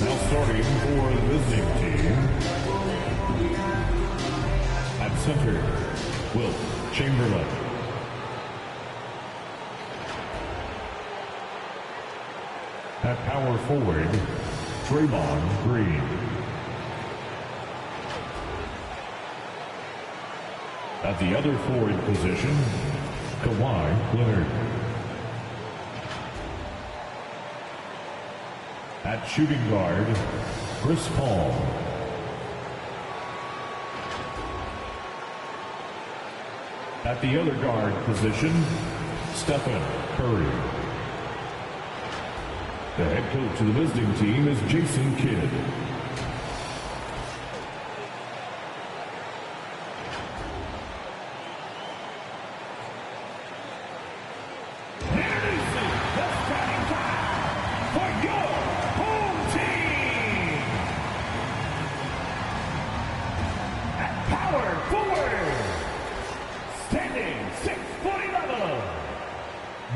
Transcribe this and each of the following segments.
Now starting for the visiting team, at center, Wilt Chamberlain. At power forward, Draymond Green. At the other forward position, Kawhi Leonard. At shooting guard, Chris Paul. At the other guard position, Stephen Curry. The head coach of the visiting team is Jason Kidd.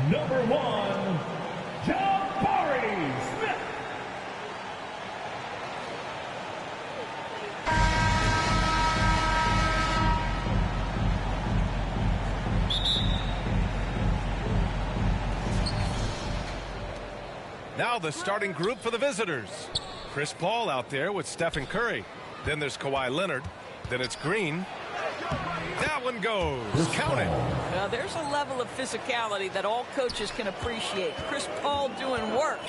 Number 1, Jabari Smith. Now the starting group for the visitors. Chris Paul out there with Stephen Curry. Then there's Kawhi Leonard. Then it's Green. That one goes. Count it. There's a level of physicality that all coaches can appreciate. Chris Paul doing work.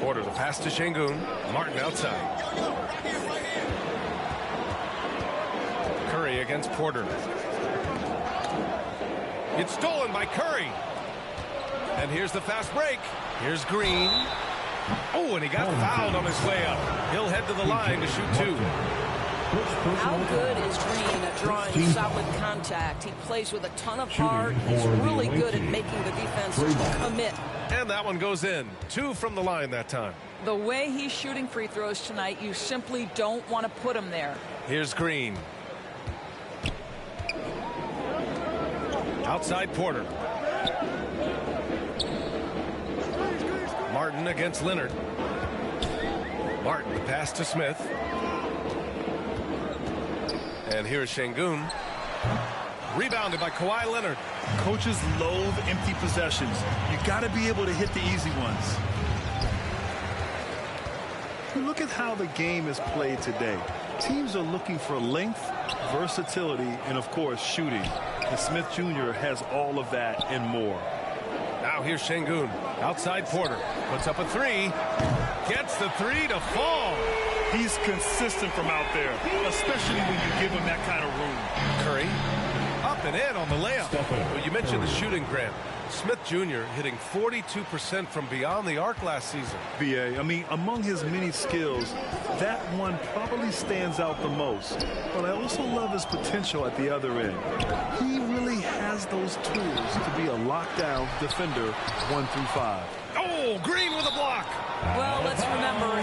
Porter the pass to Şengün. Martin outside. Curry against Porter. It's stolen by Curry. And here's the fast break. Here's Green. Oh, and he got fouled on his way up. He'll head to the line to shoot 2. How good is Green at drawing solid contact? He plays with a ton of heart. He's really good at making the defense commit. And that one goes in. 2 from the line that time. The way he's shooting free throws tonight, you simply don't want to put him there. Here's Green. Outside Porter. Martin against Leonard. Martin the pass to Smith. And here's Şengün. Rebounded by Kawhi Leonard. Coaches loathe empty possessions. You got to be able to hit the easy ones. Look at how the game is played today. Teams are looking for length, versatility, and of course shooting. And Smith Jr. has all of that and more. Now here's Şengün. Outside Porter. Puts up a 3. Gets the 3 to fall. He's consistent from out there, especially when you give him that kind of room. Curry up and in on the layup. Well, you mentioned the shooting, Grant. Smith Jr. hitting 42% from beyond the arc last season. BA, I mean, among his many skills, that one probably stands out the most. But I also love his potential at the other end. He really has those tools to be a lockdown defender 1 through 5. Oh, Green with a block. Well, let's remember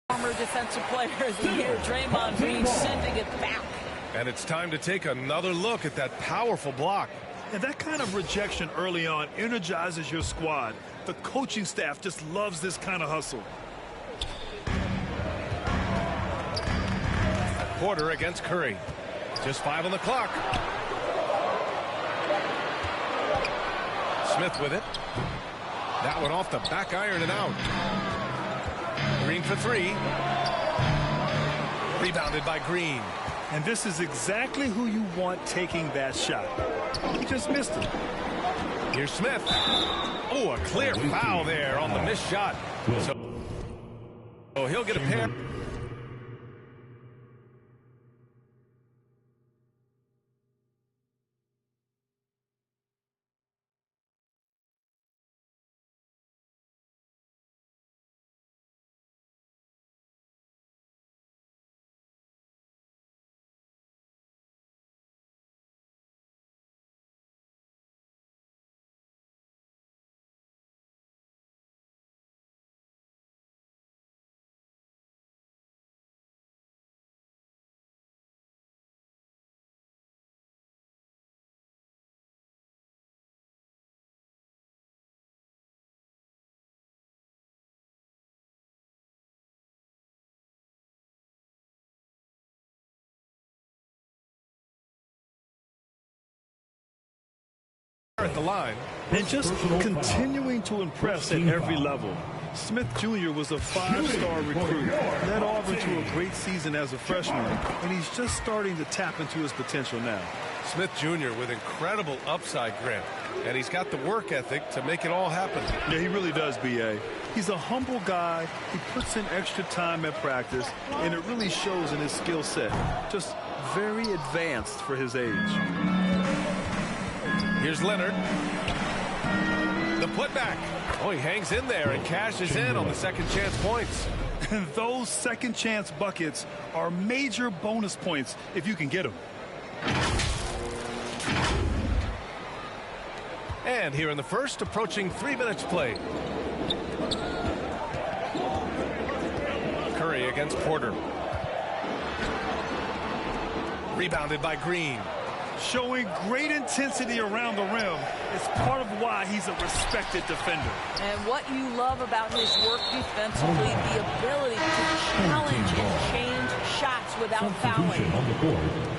Former defensive players, and here Draymond Green sending it back. And it's time to take another look at that powerful block. And that kind of rejection early on energizes your squad. The coaching staff just loves this kind of hustle. Porter against Curry. Just 5 on the clock. Smith with it. That one off the back iron and out. Green for 3. Rebounded by Green. And this is exactly who you want taking that shot. He just missed it. Here's Smith. Oh, a clear foul there on the missed shot. So he'll get a pair. At the line. And just continuing to impress at every level. Smith Jr. was a 5-star recruit, led Auburn to a great season as a freshman, and he's just starting to tap into his potential now. Smith Jr. with incredible upside grit, and he's got the work ethic to make it all happen. Yeah, he really does, B.A. He's a humble guy. He puts in extra time at practice, and it really shows in his skill set. Just very advanced for his age. Here's Leonard. The putback. Oh, he hangs in there and cashes in on the second chance points. And those second chance buckets are major bonus points if you can get them. And here in the first, approaching 3 minutes played. Curry against Porter. Rebounded by Green. Showing great intensity around the rim is part of why he's a respected defender. And what you love about his work defensively, the ability to challenge and change shots without fouling. On the court.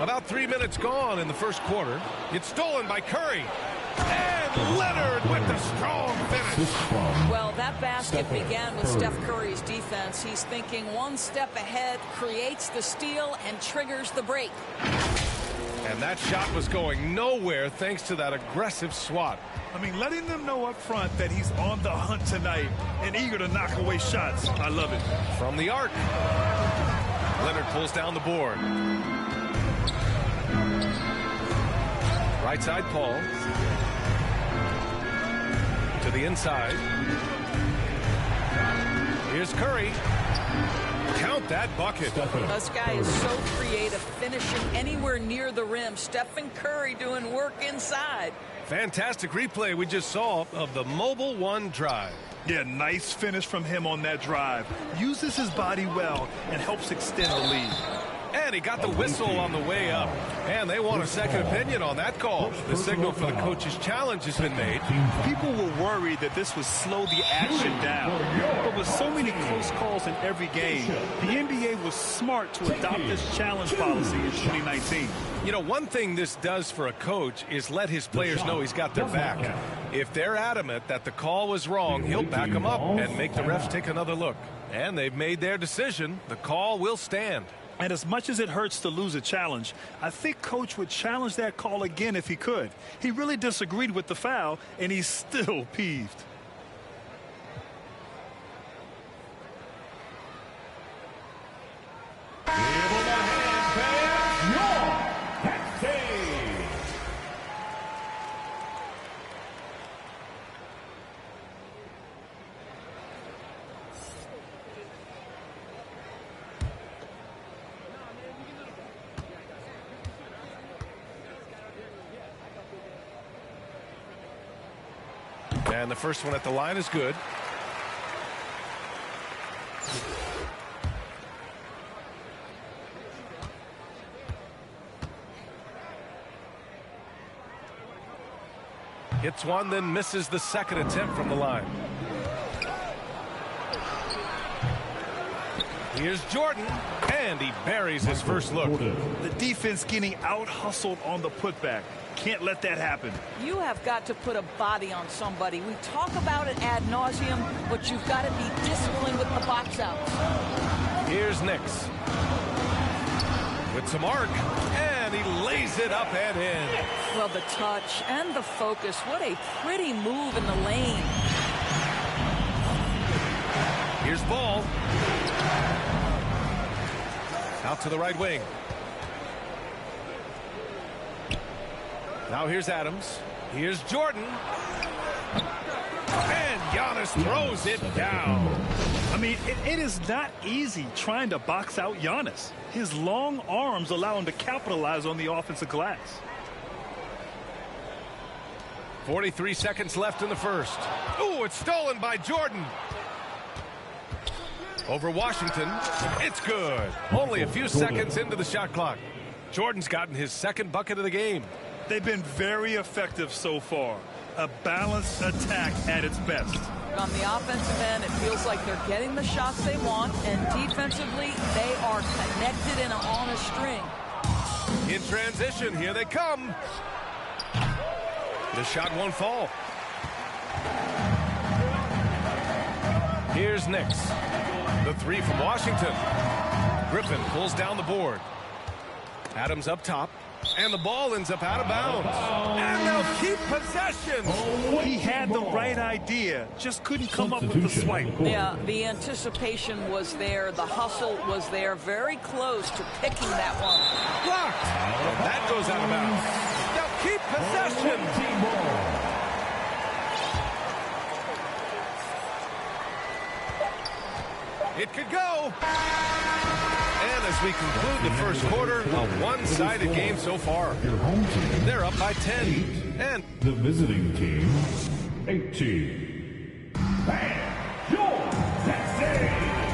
About 3 minutes gone in the first quarter. It's stolen by Curry. And Leonard with the strong finish. Well, that basket began with Steph Curry's defense. He's thinking one step ahead, creates the steal, and triggers the break. And that shot was going nowhere thanks to that aggressive swat. I mean, letting them know up front that he's on the hunt tonight and eager to knock away shots. I love it. From the arc. Leonard pulls down the board. Right side, Paul. To the inside. Here's Curry. Count that bucket. This guy is so creative, finishing anywhere near the rim. Stephen Curry doing work inside. Fantastic replay we just saw of the Mobile One drive. Yeah, nice finish from him on that drive. Uses his body well and helps extend the lead. And he got the whistle on the way up. And they want a second opinion on that call. The signal for the coach's challenge has been made. People were worried that this would slow the action down. But with so many close calls in every game, the NBA was smart to adopt this challenge policy in 2019. You know, one thing this does for a coach is let his players know he's got their back. If they're adamant that the call was wrong, he'll back them up and make the refs take another look. And they've made their decision. The call will stand. And as much as it hurts to lose a challenge, I think Coach would challenge that call again if he could. He really disagreed with the foul, and he's still peeved. And the first one at the line is good. Hits one, then misses the second attempt from the line. Here's Jordan, and he buries his first look. The defense getting out-hustled on the putback. Can't let that happen. You have got to put a body on somebody. We talk about it ad nauseum, but you've got to be disciplined with the box outs. Here's Nix. With some arc, and he lays it up and in. Well, the touch and the focus. What a pretty move in the lane. Here's Ball. Out to the right wing. Now here's Adams. Here's Jordan. And Giannis throws it down. I mean, it is not easy trying to box out Giannis. His long arms allow him to capitalize on the offensive glass. 43 seconds left in the first. Ooh, it's stolen by Jordan. Over Washington. It's good. Only a few seconds into the shot clock. Jordan's gotten his second bucket of the game. They've been very effective so far. A balanced attack at its best. On the offensive end, it feels like they're getting the shots they want, and defensively, they are connected and on a string. In transition, here they come. The shot won't fall. Here's Nix. The three from Washington. Griffin pulls down the board. Adams up top. And the ball ends up out of bounds. And they'll keep possession. He had the right idea, just couldn't come up with the swipe. Yeah, the anticipation was there. The hustle was there. Very close to picking that one. Blocked. And that goes out of bounds. They'll keep possession. It could go. And as we conclude the first quarter, a one-sided game so far. Your home team, They're up by 10. And the visiting team, 18.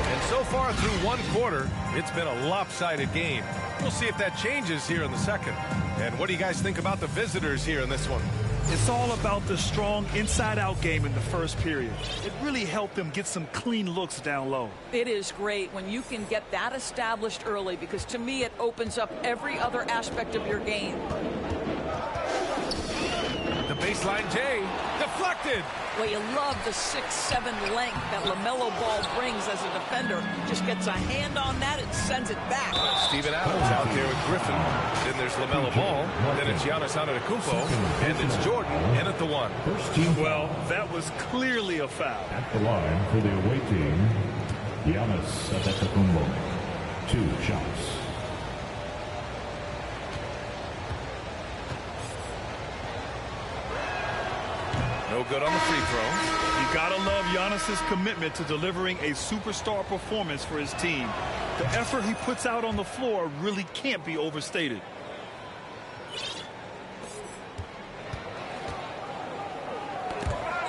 And so far through one quarter, it's been a lopsided game. We'll see if that changes here in the second. And what do you guys think about the visitors here in this one? It's all about the strong inside-out game in the first period. It really helped them get some clean looks down low. It is great when you can get that established early, because to me it opens up every other aspect of your game. The baseline J, deflected. Well, you love the 6'7" length that LaMelo Ball brings as a defender. Just gets a hand on that and sends it back. Steven Adams out there with Griffin. Then there's LaMelo Ball. Then it's Giannis Antetokounmpo. And it's Jordan in at the one. Well, that was clearly a foul. At the line for the away team, Giannis Antetokounmpo. 2 shots. No good on the free throw. You gotta love Giannis's commitment to delivering a superstar performance for his team. The effort he puts out on the floor really can't be overstated.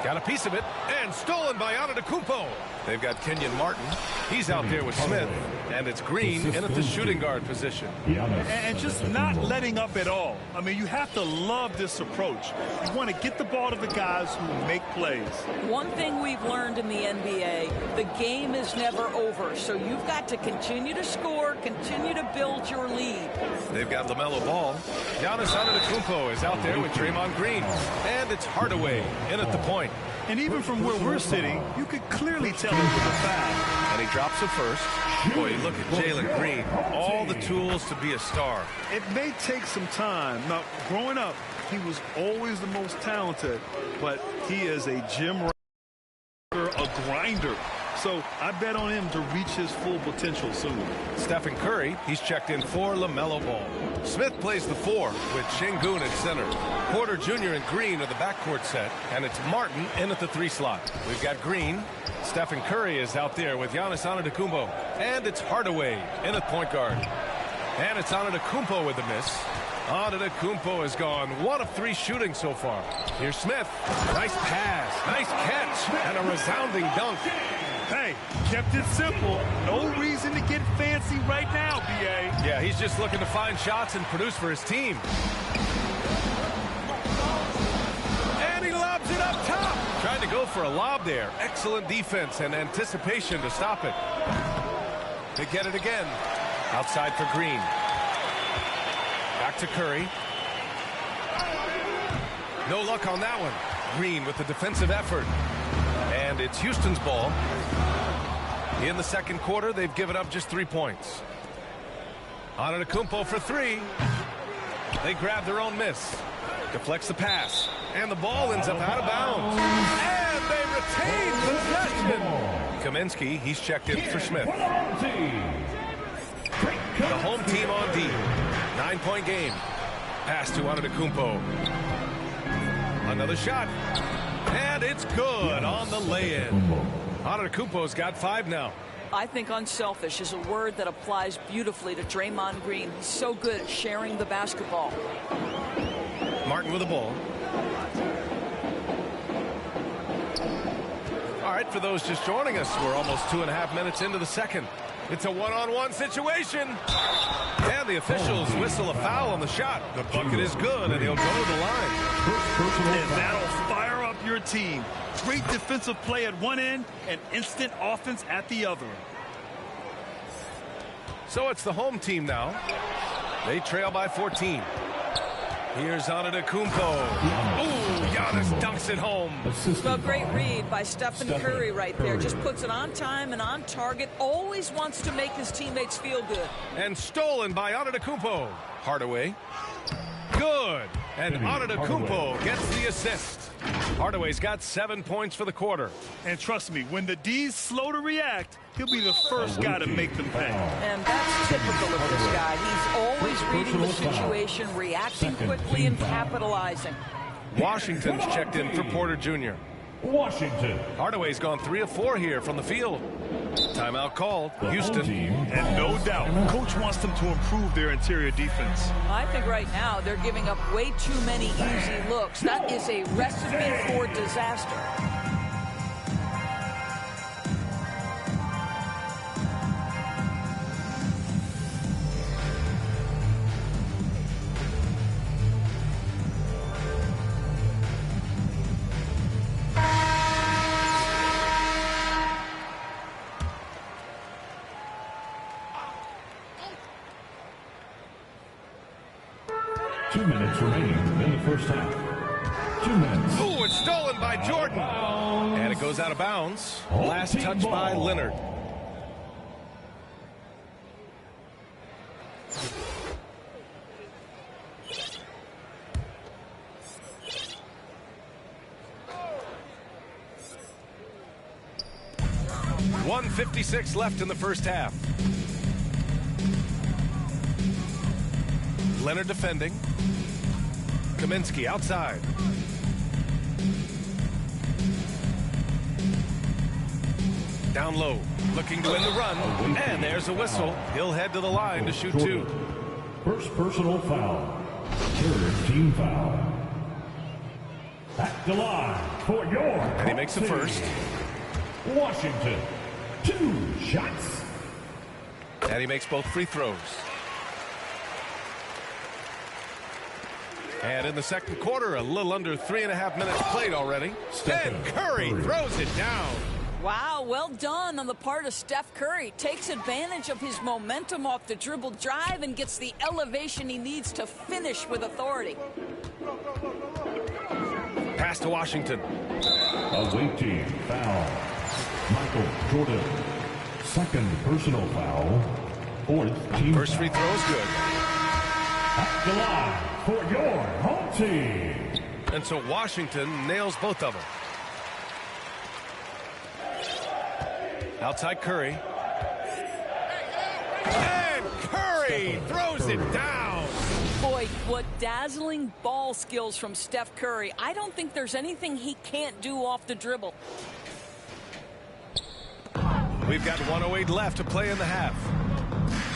Got a piece of it, and stolen by Antetokounmpo. They've got Kenyon Martin. He's out there with Smith, and it's Green in at the shooting guard position. And just not letting up at all. I mean, you have to love this approach. You want to get the ball to the guys who make plays. One thing we've learned in the NBA, the game is never over, so you've got to continue to score, continue to build your lead. They've got LaMelo Ball. Giannis Antetokounmpo is out there with Draymond Green, and it's Hardaway in at the point. And even from where we're sitting, you could clearly tell it was a foul. And he drops it first. Boy, look at Jalen Green. All the tools to be a star. It may take some time. Now, growing up, he was always the most talented, but he is a gym rat, a grinder. So I bet on him to reach his full potential soon. Stephen Curry, he's checked in for LaMelo Ball. Smith plays the 4 with Şengün at center. Porter Jr. and Green are the backcourt set, and it's Martin in at the 3 slot. We've got Green. Stephen Curry is out there with Giannis Antetokounmpo, and it's Hardaway in at point guard. And it's Antetokounmpo with the miss. Antetokounmpo has gone 1 of 3 shooting so far. Here's Smith. Nice pass, nice catch, and a resounding dunk. Hey, kept it simple. No reason to get fancy right now, B.A. Yeah, he's just looking to find shots and produce for his team. And he lobs it up top. Trying to go for a lob there. Excellent defense and anticipation to stop it. They get it again. Outside for Green. Back to Curry. No luck on that one. Green with the defensive effort. And it's Houston's ball. In the second quarter, they've given up just 3 points. Antetokounmpo for 3. They grab their own miss. Deflects the pass. And the ball ends up out of bounds. And they retain possession. Kaminsky, he's checked in for Smith. The home team on D. 9-point game. Pass to Antetokounmpo. Another shot. And it's good on the lay-in. Antetokounmpo's got 5 now. I think unselfish is a word that applies beautifully to Draymond Green. He's so good at sharing the basketball. Martin with the ball. All right, for those just joining us, we're almost 2.5 minutes into the second. It's a one-on-one situation. And the officials whistle a foul on the shot. The bucket is good, and he'll go to the line. And that'll fire up your team. Great defensive play at one end and instant offense at the other. So it's the home team now. They trail by 14. Here's Antetokounmpo. Ooh, Giannis dunks it home. Well, great read by Stephen Curry right there. Just puts it on time and on target. Always wants to make his teammates feel good. And stolen by Antetokounmpo. Hardaway. Good. And Antetokounmpo gets the assist. Hardaway's got 7 points for the quarter. And trust me, when the D's slow to react, he'll be the first guy to make them pay. And that's typical of this guy. He's always reading the situation, reacting quickly, and capitalizing. Washington's checked in for Porter Jr. Washington. Hardaway's gone 3 of 4 here from the field. Timeout called. Houston. And no doubt, coach wants them to improve their interior defense. I think right now they're giving up way too many easy looks. That is a recipe for disaster. 2 minutes remaining in the first half. 2 minutes. Ooh, it's stolen by Jordan. And it goes out of bounds. Last touch by Leonard. .156 left in the first half. Leonard defending. Kaminsky outside. Down low, looking to win the run, and there's a whistle. He'll head to the line to shoot 2. First personal foul. Third team foul. At the line for your And he makes the first. Washington, 2 shots. And he makes both free throws. And in the second quarter, a little under 3.5 minutes played already. And Curry throws it down. Wow, well done on the part of Steph Curry. Takes advantage of his momentum off the dribble drive and gets the elevation he needs to finish with authority. Pass to Washington. Away team foul. Michael Jordan. Second personal foul. Fourth team First free throw is good. At the line for your home team. And so Washington nails both of them. Outside Curry. And Curry throws it down. Boy, what dazzling ball skills from Steph Curry. I don't think there's anything he can't do off the dribble. We've got 1:08 left to play in the half.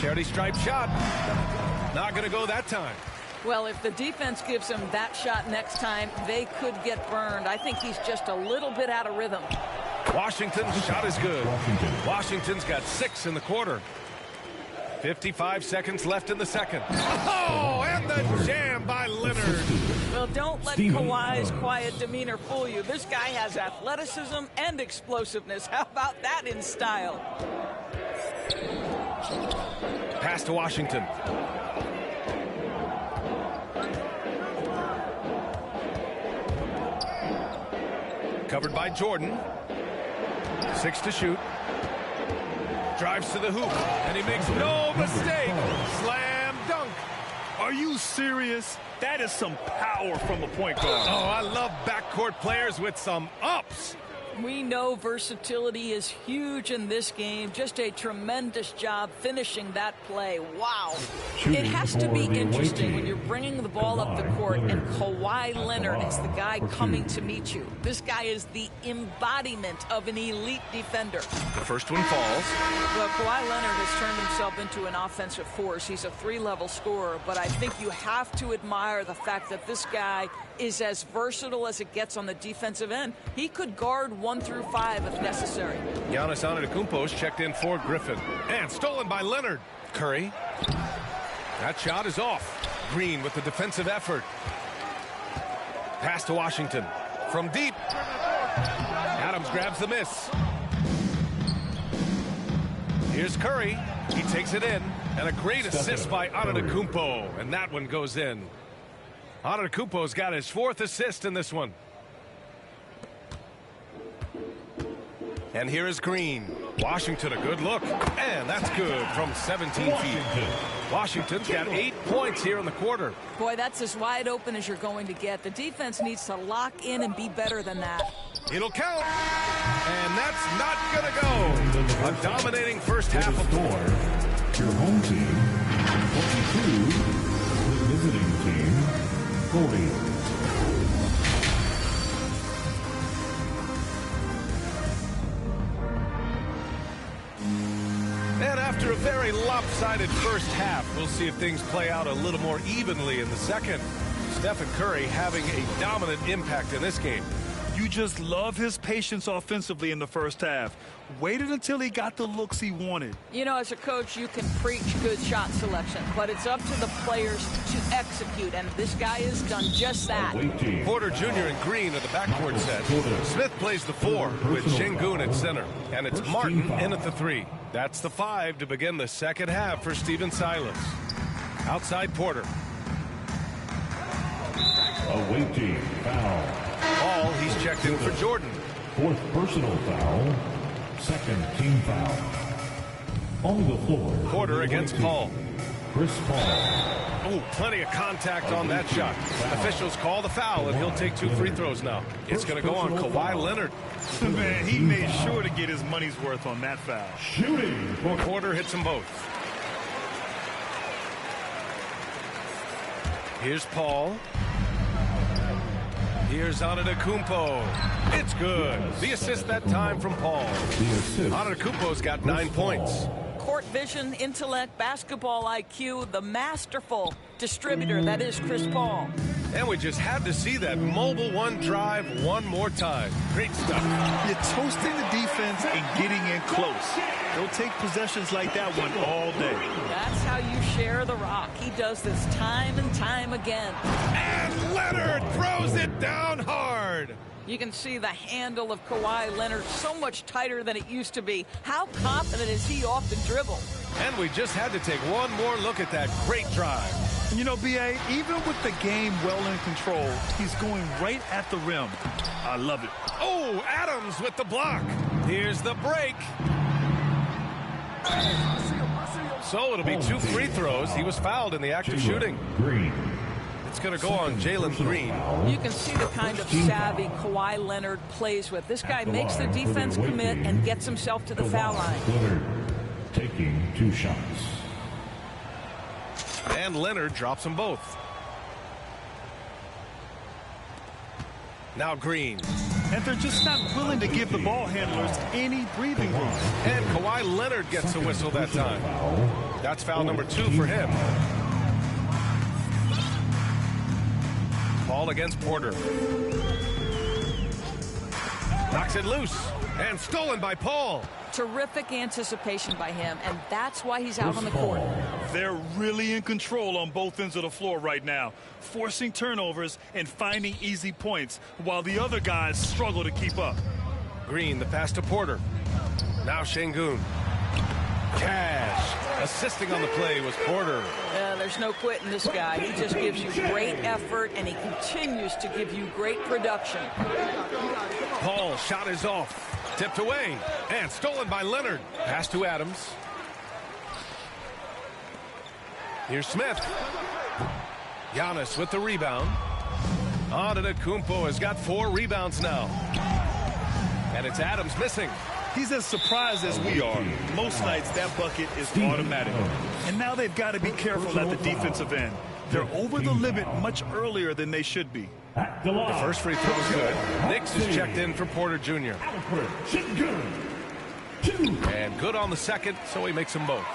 Charity stripe shot. Not going to go that time. Well, if the defense gives him that shot next time, they could get burned. I think he's just a little bit out of rhythm. Washington's shot is good. Washington's got 6 in the quarter. 55 seconds left in the second. Oh, and the jam by Leonard. Well, don't let Kawhi's quiet demeanor fool you. This guy has athleticism and explosiveness. How about that in style? Pass to Washington. Covered by Jordan. 6 to shoot. Drives to the hoop, and he makes no mistake. Slam dunk. Are you serious? That is some power from a point guard. Oh, I love backcourt players with some ups. We know versatility is huge in this game. Just a tremendous job finishing that play. Wow. It has to be interesting when you're bringing the ball up the court and Kawhi Leonard is the guy coming to meet you. This guy is the embodiment of an elite defender. The first one falls. Well, Kawhi Leonard has turned himself into an offensive force. He's a 3-level scorer, but I think you have to admire the fact that this guy is as versatile as it gets on the defensive end. He could guard 1 through 5 if necessary. Giannis Antetokounmpo's checked in for Griffin. And stolen by Leonard. Curry. That shot is off. Green with the defensive effort. Pass to Washington. From deep. Adams grabs the miss. Here's Curry. He takes it in. And a great assist by Antetokounmpo. And that one goes in. Antetokounmpo's got his 4th assist in this one. And here is Green. Washington, a good look. And that's good from 17 feet. Washington's got 8 points here in the quarter. Boy, that's as wide open as you're going to get. The defense needs to lock in and be better than that. It'll count. And that's not going to go. A dominating first half of score. Your home team, 42. The visiting team, 40. And after a very lopsided first half, we'll see if things play out a little more evenly in the second. Stephen Curry having a dominant impact in this game. You just love his patience offensively in the first half. Waited until he got the looks he wanted. You know, as a coach, you can preach good shot selection, but it's up to the players to execute, and this guy has done just that. Porter Jr. and Green are the backcourt set. Smith plays the 4 with Şengün at center, and it's Martin in at the 3. That's the 5 to begin the second half for Stephen Silas. Outside Porter. Awaiting foul. Paul, he's checked in for Jordan. Fourth personal foul. Second team foul. On the floor. Porter against Paul. Chris Paul. Oh, plenty of contact on that shot. Officials call the foul, and he'll take 2 free throws now. It's going to go on Kawhi Leonard. Man, he made sure to get his money's worth on that foul. Shooting. Porter hits them both. Here's Paul. Here's Antetokounmpo. It's good. The assist that time from Paul. Antetokounmpo's got 9 points. Court vision, intellect, basketball IQ, the masterful distributor that is Chris Paul. And we just had to see that mobile one drive one more time. Great stuff. You're toasting the defense and getting in close. They'll take possessions like that one all day. That's how you share the rock. He does this time and time again. And Leonard throws it down hard. You can see the handle of Kawhi Leonard so much tighter than it used to be. How confident is he off the dribble? And we just had to take one more look at that great drive. You know, B.A., even with the game well in control, he's going right at the rim. I love it. Oh, Adams with the block. Here's the break. So it'll be 2 free throws. He was fouled in the act of shooting. Green. It's going to go on Jalen Green. You can see the kind of savvy Kawhi Leonard plays with. This guy makes the defense commit and gets himself to the foul line. Leonard taking 2 shots. And Leonard drops them both. Now Green. And they're just not willing to give the ball handlers any breathing room. And Kawhi Leonard gets a whistle that time. That's foul number 2 for him. Ball against Porter. Knocks it loose. And stolen by Paul. Terrific anticipation by him, and that's why he's out on the court. They're really in control on both ends of the floor right now, forcing turnovers and finding easy points while the other guys struggle to keep up. Green, the pass to Porter. Now Şengün. Cash. Assisting on the play was Porter. There's no quitting this guy. He just gives you great effort, and he continues to give you great production. Paul shot is off. Tipped away and stolen by Leonard. Pass to Adams. Here's Smith. Giannis with the rebound. Antetokounmpo has got 4 rebounds now. And it's Adams missing. He's as surprised as we are. Most nights that bucket is automatic. And now they've got to be careful at the defensive end. They're over the limit much earlier than they should be. The first free throw is good. Nix is checked in for Porter Jr. And good on the second, so he makes them both.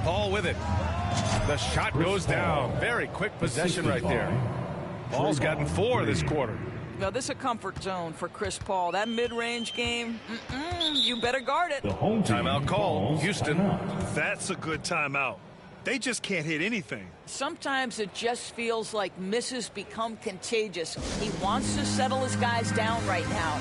Paul with it. The shot goes down. Very quick possession right there. Paul's gotten 4 this quarter. Now, this is a comfort zone for Chris Paul. That mid-range game, you better guard it. Timeout call, Houston. That's a good timeout. They just can't hit anything. Sometimes it just feels like misses become contagious. He wants to settle his guys down right now.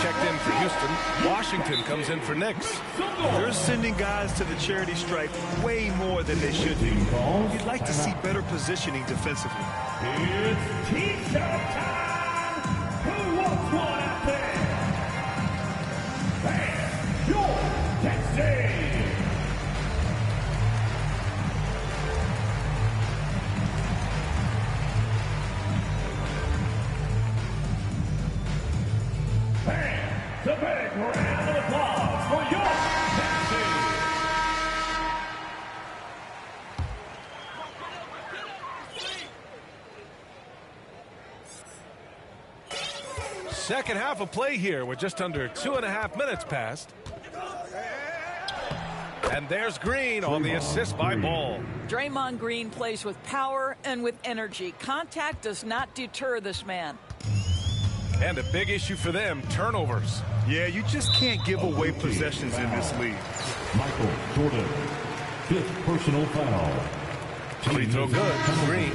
Checked in for Houston. Washington comes in for Knicks. They're sending guys to the charity stripe way more than they should be. You'd like to see better positioning defensively. It's T-shirt time! Who wants one out there? Bam! Your Texas! Fans, a big round of applause for your Texas! Second half of play here. We're just under 2.5 minutes past. And there's Green on the assist by Ball. Draymond Green plays with power and with energy. Contact does not deter this man. And a big issue for them, turnovers. Yeah, you just can't give away possessions in this league. Michael Jordan, 5th personal foul. Free throw good. Green.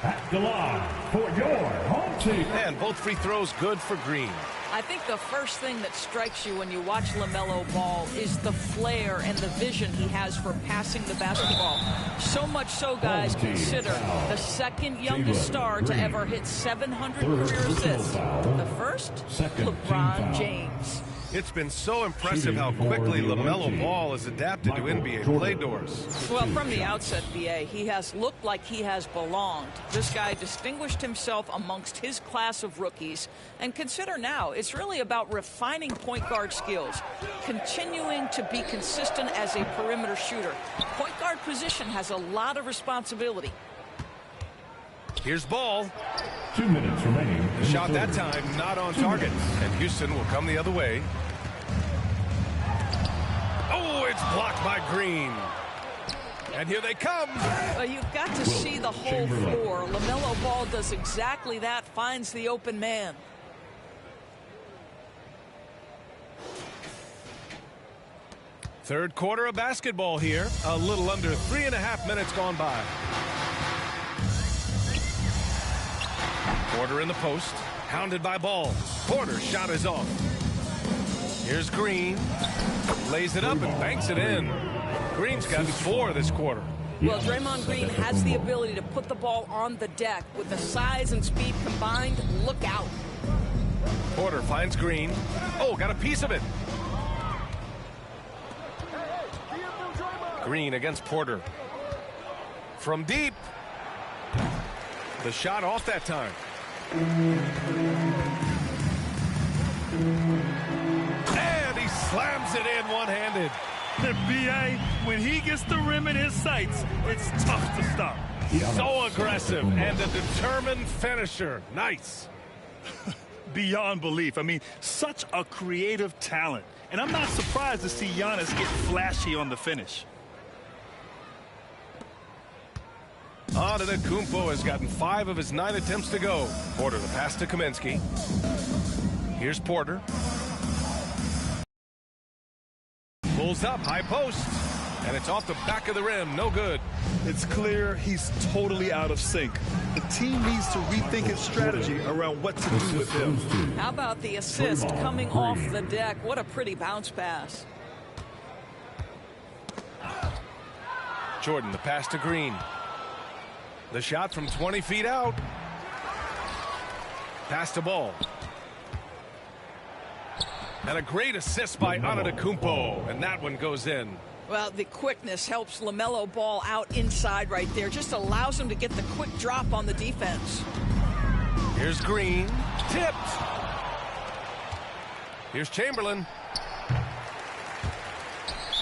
At the line for your home team. And both free throws good for Green. I think the first thing that strikes you when you watch LaMelo Ball is the flair and the vision he has for passing the basketball. So much so, guys, consider the second youngest star to ever hit 700 career assists. The first, LeBron James. It's been so impressive how quickly LaMelo Ball has adapted to NBA play doors. Well, from the outset, BA, he has looked like he has belonged. This guy distinguished himself amongst his class of rookies. And consider now, it's really about refining point guard skills, continuing to be consistent as a perimeter shooter. Point guard position has a lot of responsibility. Here's Ball. 2 minutes remaining. The shot that time not on target. And Houston will come the other way. Oh, it's blocked by Green. And here they come. Well, you've got to see the whole floor. LaMelo Ball does exactly that, finds the open man. Third quarter of basketball here. A little under 3.5 minutes gone by. Porter in the post, hounded by Ball. Porter's shot is off. Here's Green. Lays it up and banks it in. Green's got 4 this quarter. Well, Draymond Green has the ability to put the ball on the deck. With the size and speed combined, look out. Porter finds Green. Oh, got a piece of it. Green against Porter. From deep. The shot off that time. And he slams it in one-handed. The BA, when he gets the rim in his sights, it's tough to stop. So aggressive and a determined finisher. Nice. Beyond belief. I mean, such a creative talent. And I'm not surprised to see Giannis get flashy on the finish. Antetokounmpo has gotten 5 of his 9 attempts to go. Porter the pass to Kaminsky. Here's Porter. Pulls up, high post. And it's off the back of the rim, no good. It's clear he's totally out of sync. The team needs to rethink its strategy around what to do with him. How about the assist coming off the deck? What a pretty bounce pass. Jordan, the pass to Green. The shot from 20 feet out. Pass to Ball. And a great assist by Antetokounmpo. And that one goes in. Well, the quickness helps LaMelo Ball out inside right there. Just allows him to get the quick drop on the defense. Here's Green. Tipped. Here's Chamberlain.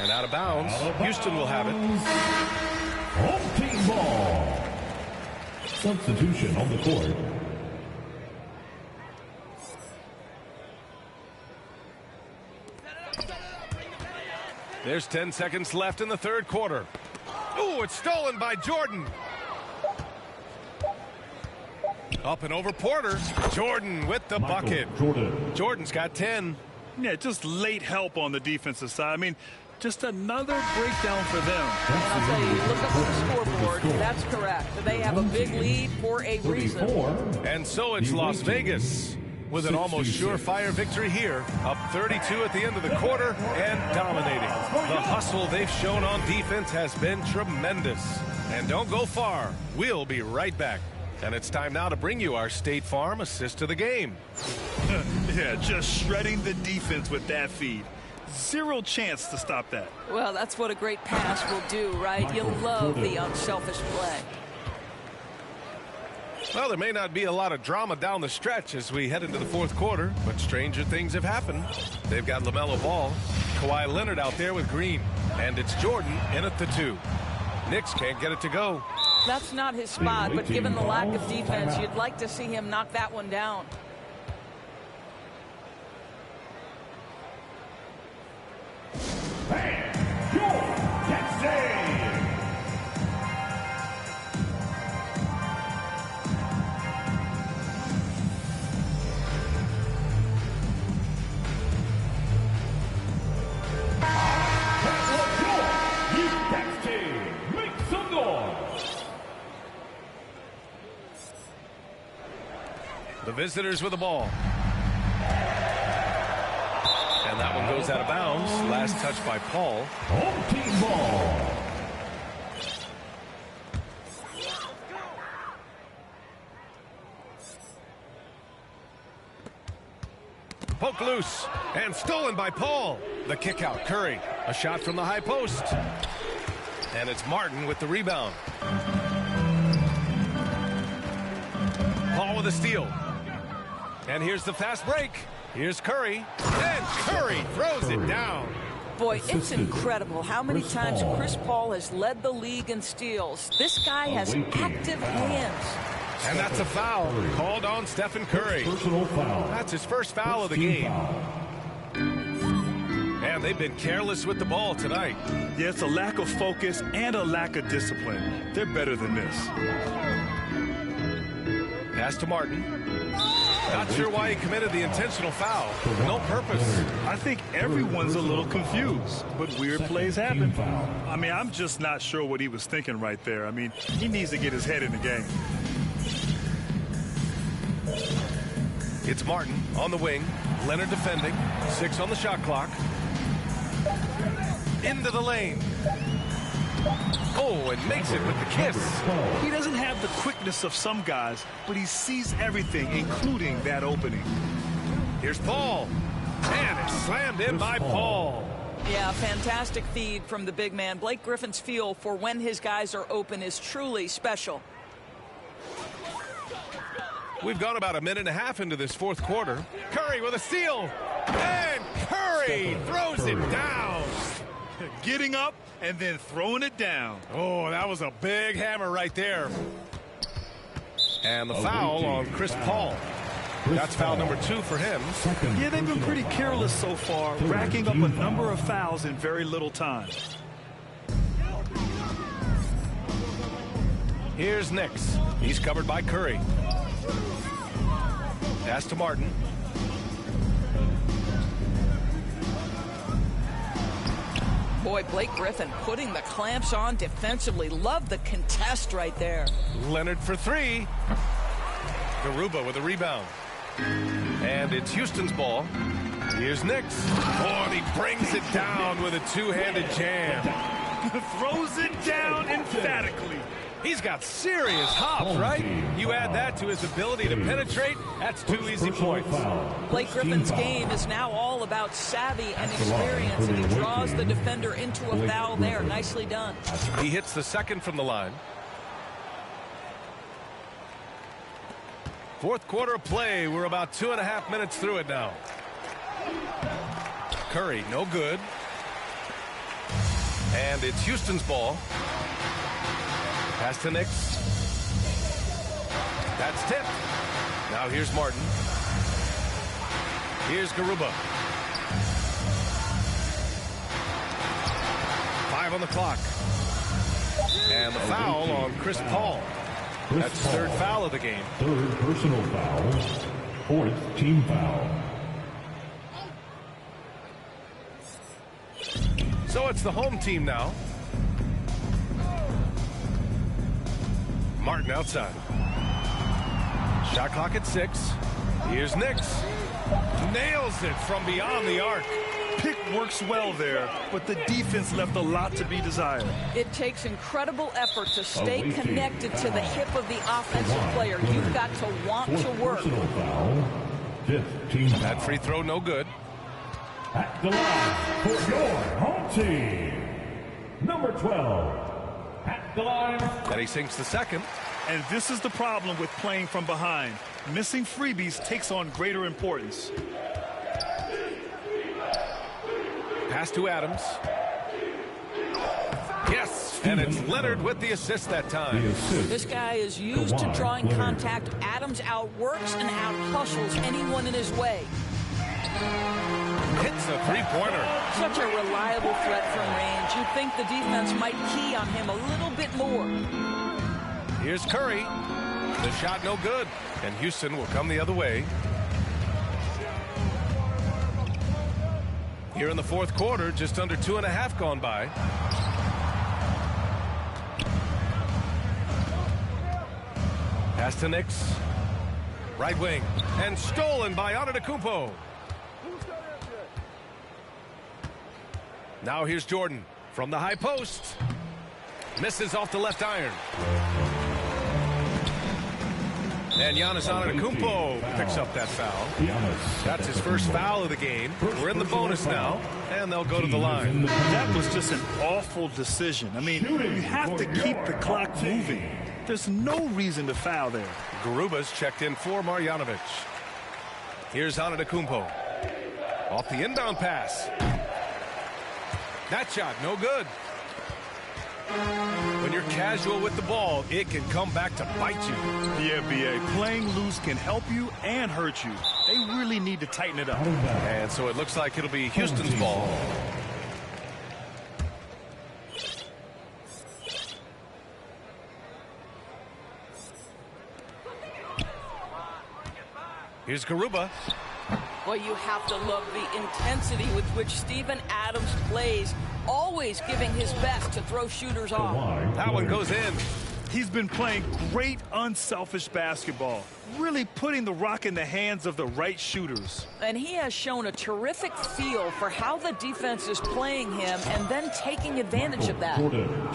And out of bounds. Houston will have it. Home team ball. Substitution on the court. There's 10 seconds left in the third quarter. Ooh, it's stolen by Jordan. Up and over Porter. Jordan with the bucket. Jordan's got 10. Yeah, just late help on the defensive side. I mean, just another breakdown for them. And I'll tell you, look up at the scoreboard. That's correct. They have a big lead for a reason. And so it's Las Vegas with an almost surefire victory here. Up 32 at the end of the quarter and dominating. The hustle they've shown on defense has been tremendous. And don't go far. We'll be right back. And it's time now to bring you our State Farm assist of the game. Yeah, just shredding the defense with that feed. Zero chance to stop that. Well, that's what a great pass will do, right? You love the unselfish play. Well, there may not be a lot of drama down the stretch as we head into the fourth quarter, but stranger things have happened. They've got LaMelo Ball, Kawhi Leonard out there with Green, and it's Jordan in at the 2. Knicks can't get it to go. That's not his spot, but given the lack of defense, you'd like to see him knock that one down. The visitors with the ball. And that one goes out of bounds. Last touch by Paul. Home team ball. Poke loose and stolen by Paul. The kick out, Curry. A shot from the high post. And it's Martin with the rebound. Paul with a steal. And here's the fast break. Here's Curry. And Curry throws it down. Boy, it's incredible how many times Chris Paul has led the league in steals. This guy has active hands. And that's a foul called on Stephen Curry. Personal foul. That's his first foul of the game. And they've been careless with the ball tonight. Yeah, it's a lack of focus and a lack of discipline. They're better than this. Pass to Martin. Not sure why he committed the intentional foul. No purpose. I think everyone's a little confused, but weird plays happen. I mean, I'm just not sure what he was thinking right there. I mean, he needs to get his head in the game. It's Martin on the wing. Leonard defending. 6 on the shot clock. Into the lane. Oh, and makes it with the kiss. He doesn't have the quickness of some guys, but he sees everything, including that opening. Here's Paul. And it's slammed in by Paul. Yeah, fantastic feed from the big man. Blake Griffin's feel for when his guys are open is truly special. We've gone about a minute and a half into this fourth quarter. Curry with a steal. And Curry throws it down. Getting up and then throwing it down. Oh, that was a big hammer right there. And the foul on Chris Paul. That's foul number 2 for him. Yeah, they've been pretty careless so far, racking up a number of fouls in very little time. Here's Nix. He's covered by Curry. Pass to Martin. Boy, Blake Griffin putting the clamps on defensively. Love the contest right there. Leonard for 3. Garuba with a rebound. And it's Houston's ball. Here's Nix. Oh, and he brings it down with a two-handed jam. Throws it down emphatically. He's got serious hops, right? You add that to his ability to penetrate, that's 2 easy points. Blake Griffin's game is now all about savvy and experience, and he draws the defender into a foul there. Nicely done. He hits the second from the line. Fourth quarter of play. We're about 2.5 minutes through it now. Curry, no good. And it's Houston's ball. Pass to Nix. That's tipped. Now here's Martin. Here's Garuba. 5 on the clock. And the foul on Chris Paul. That's his 3rd foul of the game. 3rd personal foul. 4th team foul. So it's the home team now. Martin outside. Shot clock at 6. Here's Nix. Nails it from beyond the arc. Pick works well there, but the defense left a lot to be desired. It takes incredible effort to stay connected to the hip of the offensive player. You've got to want to work. That free throw no good. At the line for your home team, number 12. At the line. And he sinks the second. And this is the problem with playing from behind. Missing freebies takes on greater importance. Pass to Adams. Yes, and it's Leonard with the assist that time. This guy is used to drawing contact. Adams outworks and out-hustles anyone in his way. Hits a three-pointer. Such a reliable threat from range. You'd think the defense might key on him a little bit more. Here's Curry. The shot no good, and Houston will come the other way. Here in the fourth quarter, just under 2.5 gone by. Pass to Nix. Right wing. And stolen by Antetokounmpo. Now here's Jordan from the high post. Misses off the left iron. And Giannis Antetokounmpo picks up that foul. That's his first foul of the game. We're in the bonus now, and they'll go to the line. That was just an awful decision. I mean, you have to keep the clock moving. There's no reason to foul there. Garuba's checked in for Marjanovic. Here's Antetokounmpo. Off the inbound pass. That shot, no good. When you're casual with the ball, it can come back to bite you. Yeah, B.A. Playing loose can help you and hurt you. They really need to tighten it up. And so it looks like it'll be Houston's ball. Here's Garuba. Well, you have to love the intensity with which Steven Adams plays, always giving his best to throw shooters off. That one goes in. He's been playing great, unselfish basketball, really putting the rock in the hands of the right shooters. And he has shown a terrific feel for how the defense is playing him and then taking advantage of that.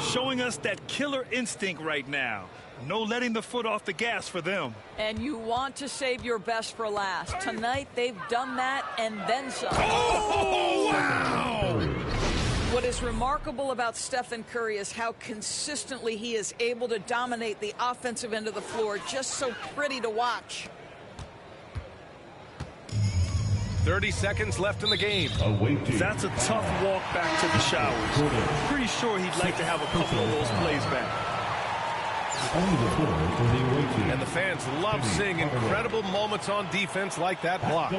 Showing us that killer instinct right now. No letting the foot off the gas for them. And you want to save your best for last. Tonight, they've done that and then some. Oh, wow! What is remarkable about Stephen Curry is how consistently he is able to dominate the offensive end of the floor. Just so pretty to watch. 30 seconds left in the game. That's a tough walk back to the showers. Pretty sure he'd like to have a couple of those plays back. And the fans love seeing incredible moments on defense like that block.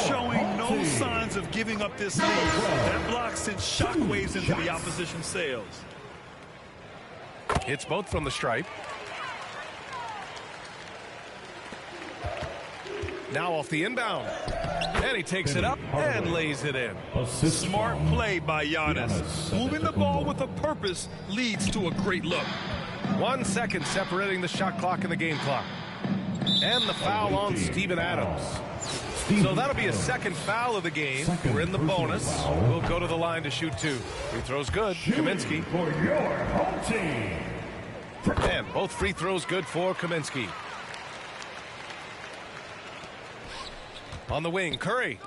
Showing no signs of giving up this lead. That block sent shockwaves into the opposition's sails. Hits both from the stripe. Now off the inbound. And he takes it up and lays it in. Smart play by Giannis. Moving the ball with a purpose leads to a great look. 1 second separating the shot clock and the game clock. And the foul on Steven Adams. So that'll be a second foul of the game. We're in the bonus. We'll go to the line to shoot two. Free throws good. Kaminsky. For your home team. And both free throws good for Kaminsky. On the wing, Curry.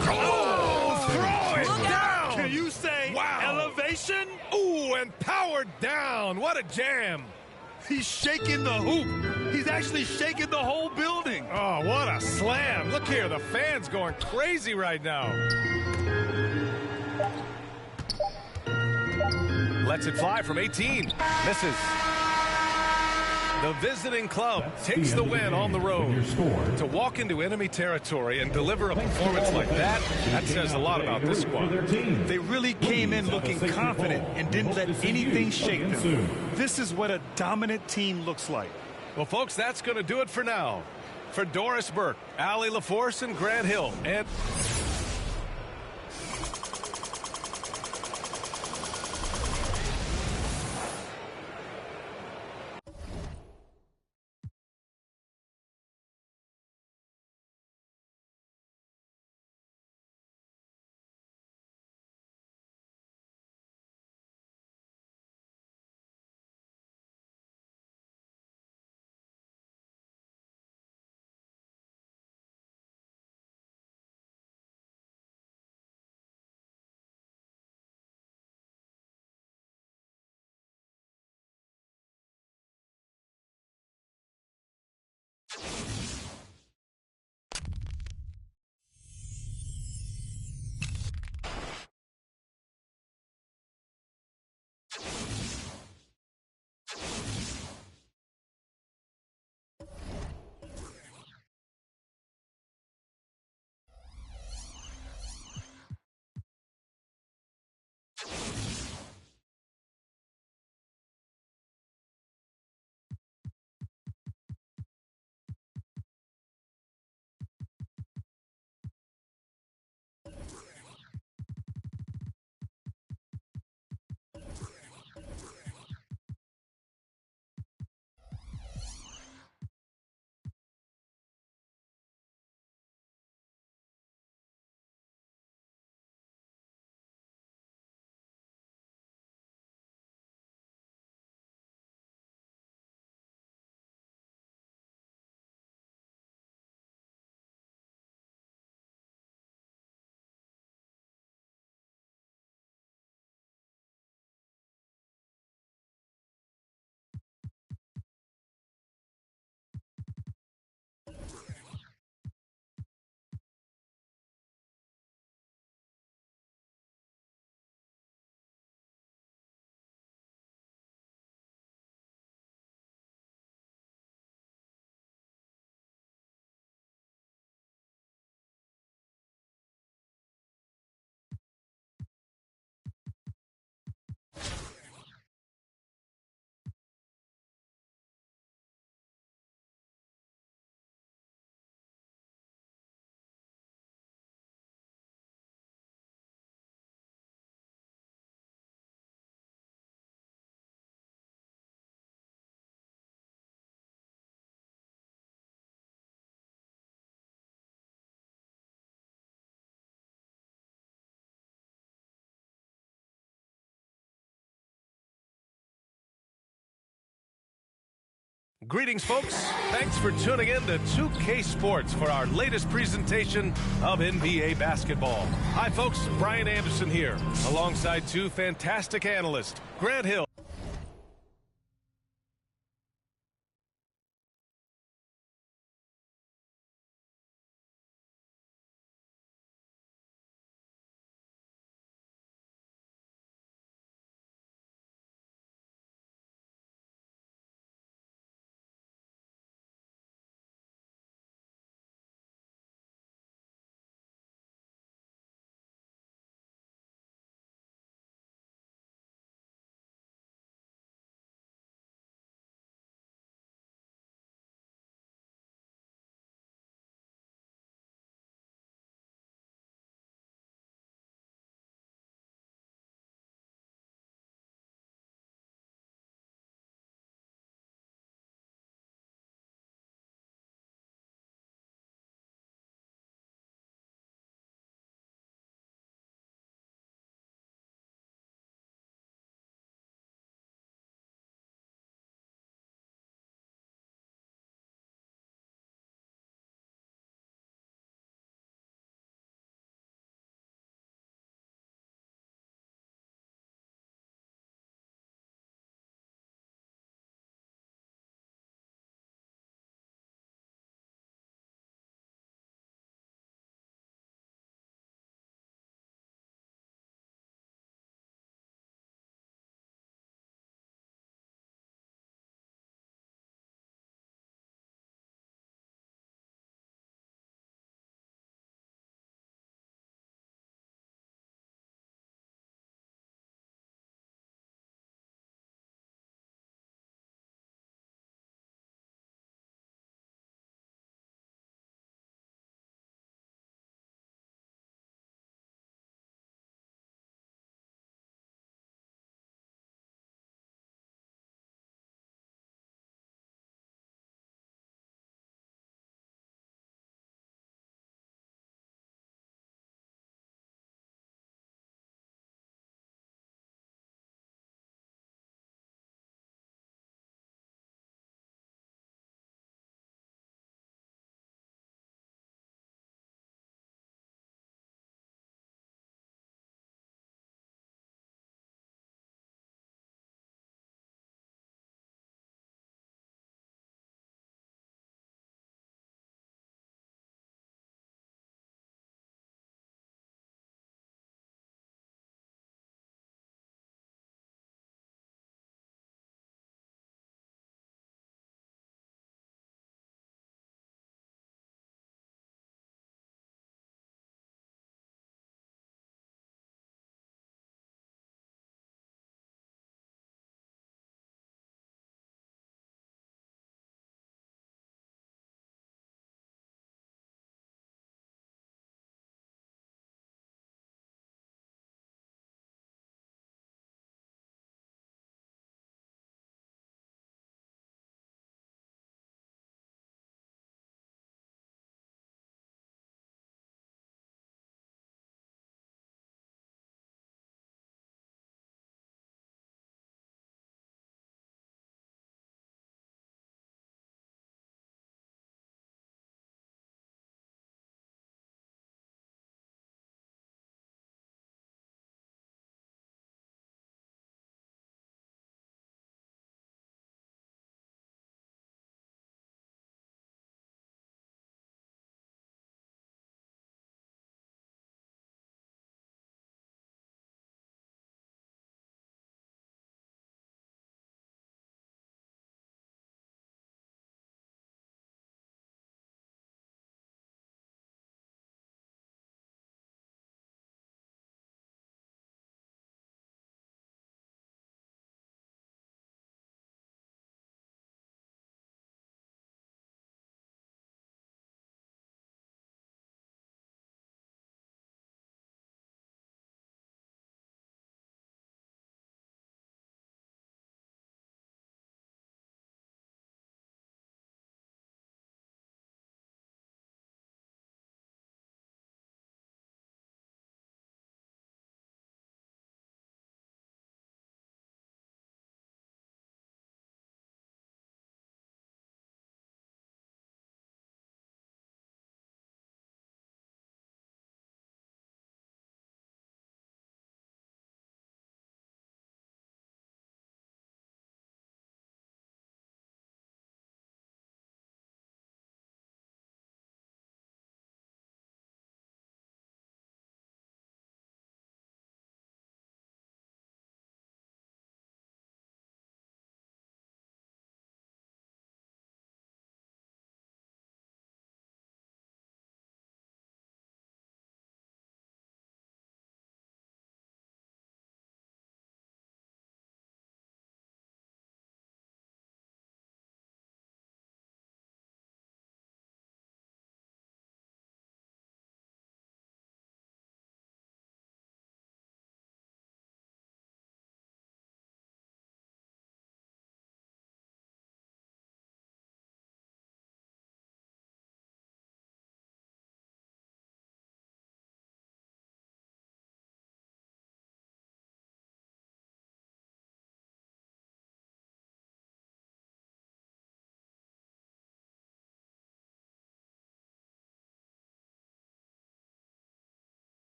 Oh, throw it down! Can you say elevation? Ooh, and powered down. What a jam. He's shaking the hoop. He's actually shaking the whole building. Oh, what a slam. Look here, the fans going crazy right now. Lets it fly from 18. Misses. The visiting club takes the win on the road. To walk into enemy territory and deliver a performance like that says a lot about this squad. They really came in looking confident and didn't let anything shake them. This is what a dominant team looks like. Well, folks, that's going to do it for now. For Doris Burke, Allie LaForce, and Grant Hill, and Greetings, folks. Thanks for tuning in to 2K Sports for our latest presentation of NBA basketball. Hi, folks. Brian Anderson here, alongside two fantastic analysts, Grant Hill.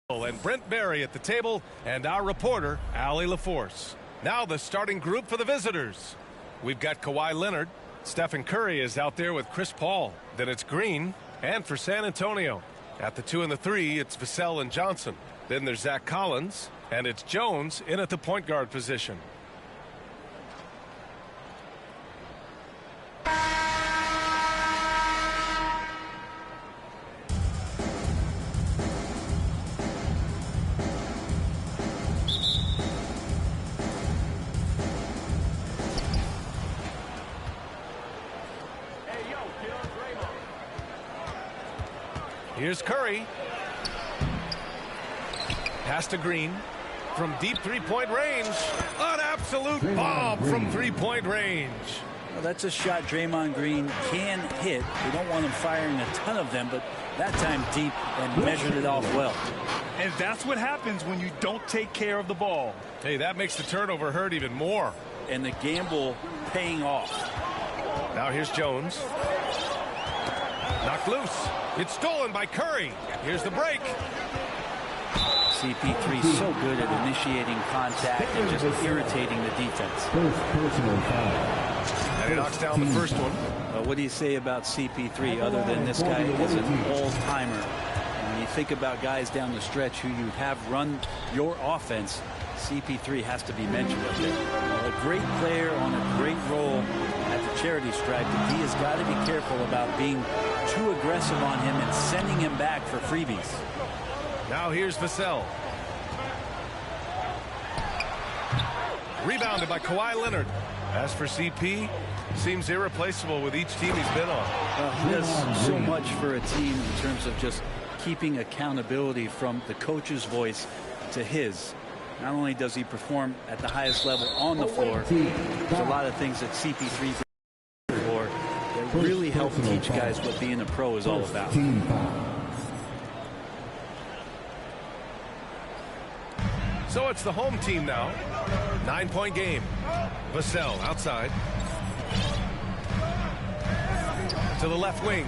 And Brent Berry at the table, and our reporter, Allie LaForce. Now the starting group for the visitors. We've got Kawhi Leonard. Stephen Curry is out there with Chris Paul. Then it's Green. And for San Antonio, at the 2 and the 3, it's Vassell and Johnson. Then there's Zach Collins, and it's Jones in at the point guard position. Here's Curry. Pass to Green from deep three-point range. An absolute bomb from three-point range. Well, that's a shot Draymond Green can hit. They don't want him firing a ton of them, but that time deep and measured it off well. And that's what happens when you don't take care of the ball. Hey, that makes the turnover hurt even more. And the gamble paying off. Now here's Jones. Knocked loose. It's stolen by Curry. Here's the break. CP3 so good at initiating contact and just irritating the defense. And he knocks down the first one. What do you say about CP3 other than this guy is an all-timer? And when you think about guys down the stretch who you have run your offense, CP3 has to be mentioned up there. A great player on a great role at the charity stripe, but he has got to be careful about being too aggressive on him and sending him back for freebies. Now here's Vassell. Rebounded by Kawhi Leonard. As for CP, seems irreplaceable with each team he's been on. He does so much for a team in terms of just keeping accountability from the coach's voice to his. Not only does he perform at the highest level on the floor, there's a lot of things that CP3 for that really help teach guys what being a pro is all about. So it's the home team now. 9-point game. Vassell outside. To the left wing.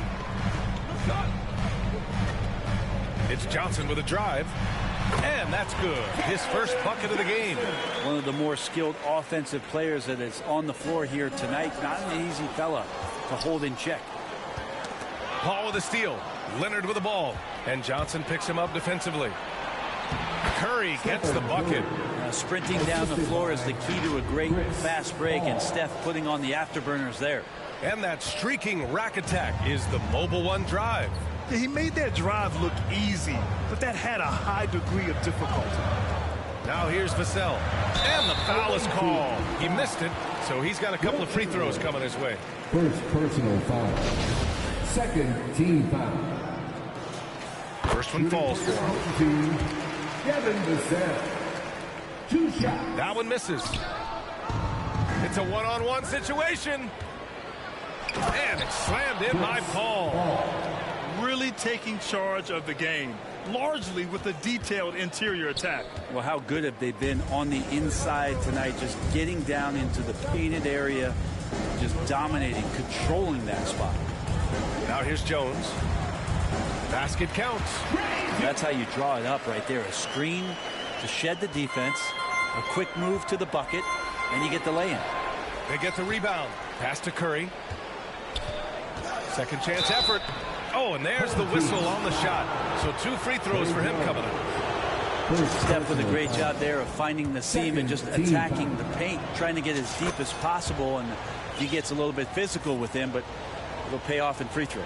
It's Johnson with a drive. And that's good. His first bucket of the game. One of the more skilled offensive players that is on the floor here tonight. Not an easy fella to hold in check. Paul with a steal. Leonard with the ball. And Johnson picks him up defensively. Curry gets the bucket. Sprinting down the floor is the key to a great fast break, and Steph putting on the afterburners there. And that streaking rack attack is the Mobile One drive. He made that drive look easy, but that had a high degree of difficulty. Now here's Vassell. And the foul is called. He missed it, so he's got a couple of free throws coming his way. First personal foul. Second team foul. First one falls for him. Kevin Vassell. 2 shots. That one misses. It's a one-on-one situation. And it's slammed in by Paul. Really taking charge of the game, largely with a detailed interior attack. Well, how good have they been on the inside tonight, just getting down into the painted area, just dominating, controlling that spot. Now here's Jones. Basket counts. That's how you draw it up right there. A screen to shed the defense, a quick move to the bucket, and you get the lay-in. They get the rebound. Pass to Curry. Second chance effort. Oh, and there's the whistle on the shot. So 2 free throws for him coming up. Steph with a great job there of finding the seam and just attacking the paint, trying to get as deep as possible. And he gets a little bit physical with him, but it'll pay off in free throws.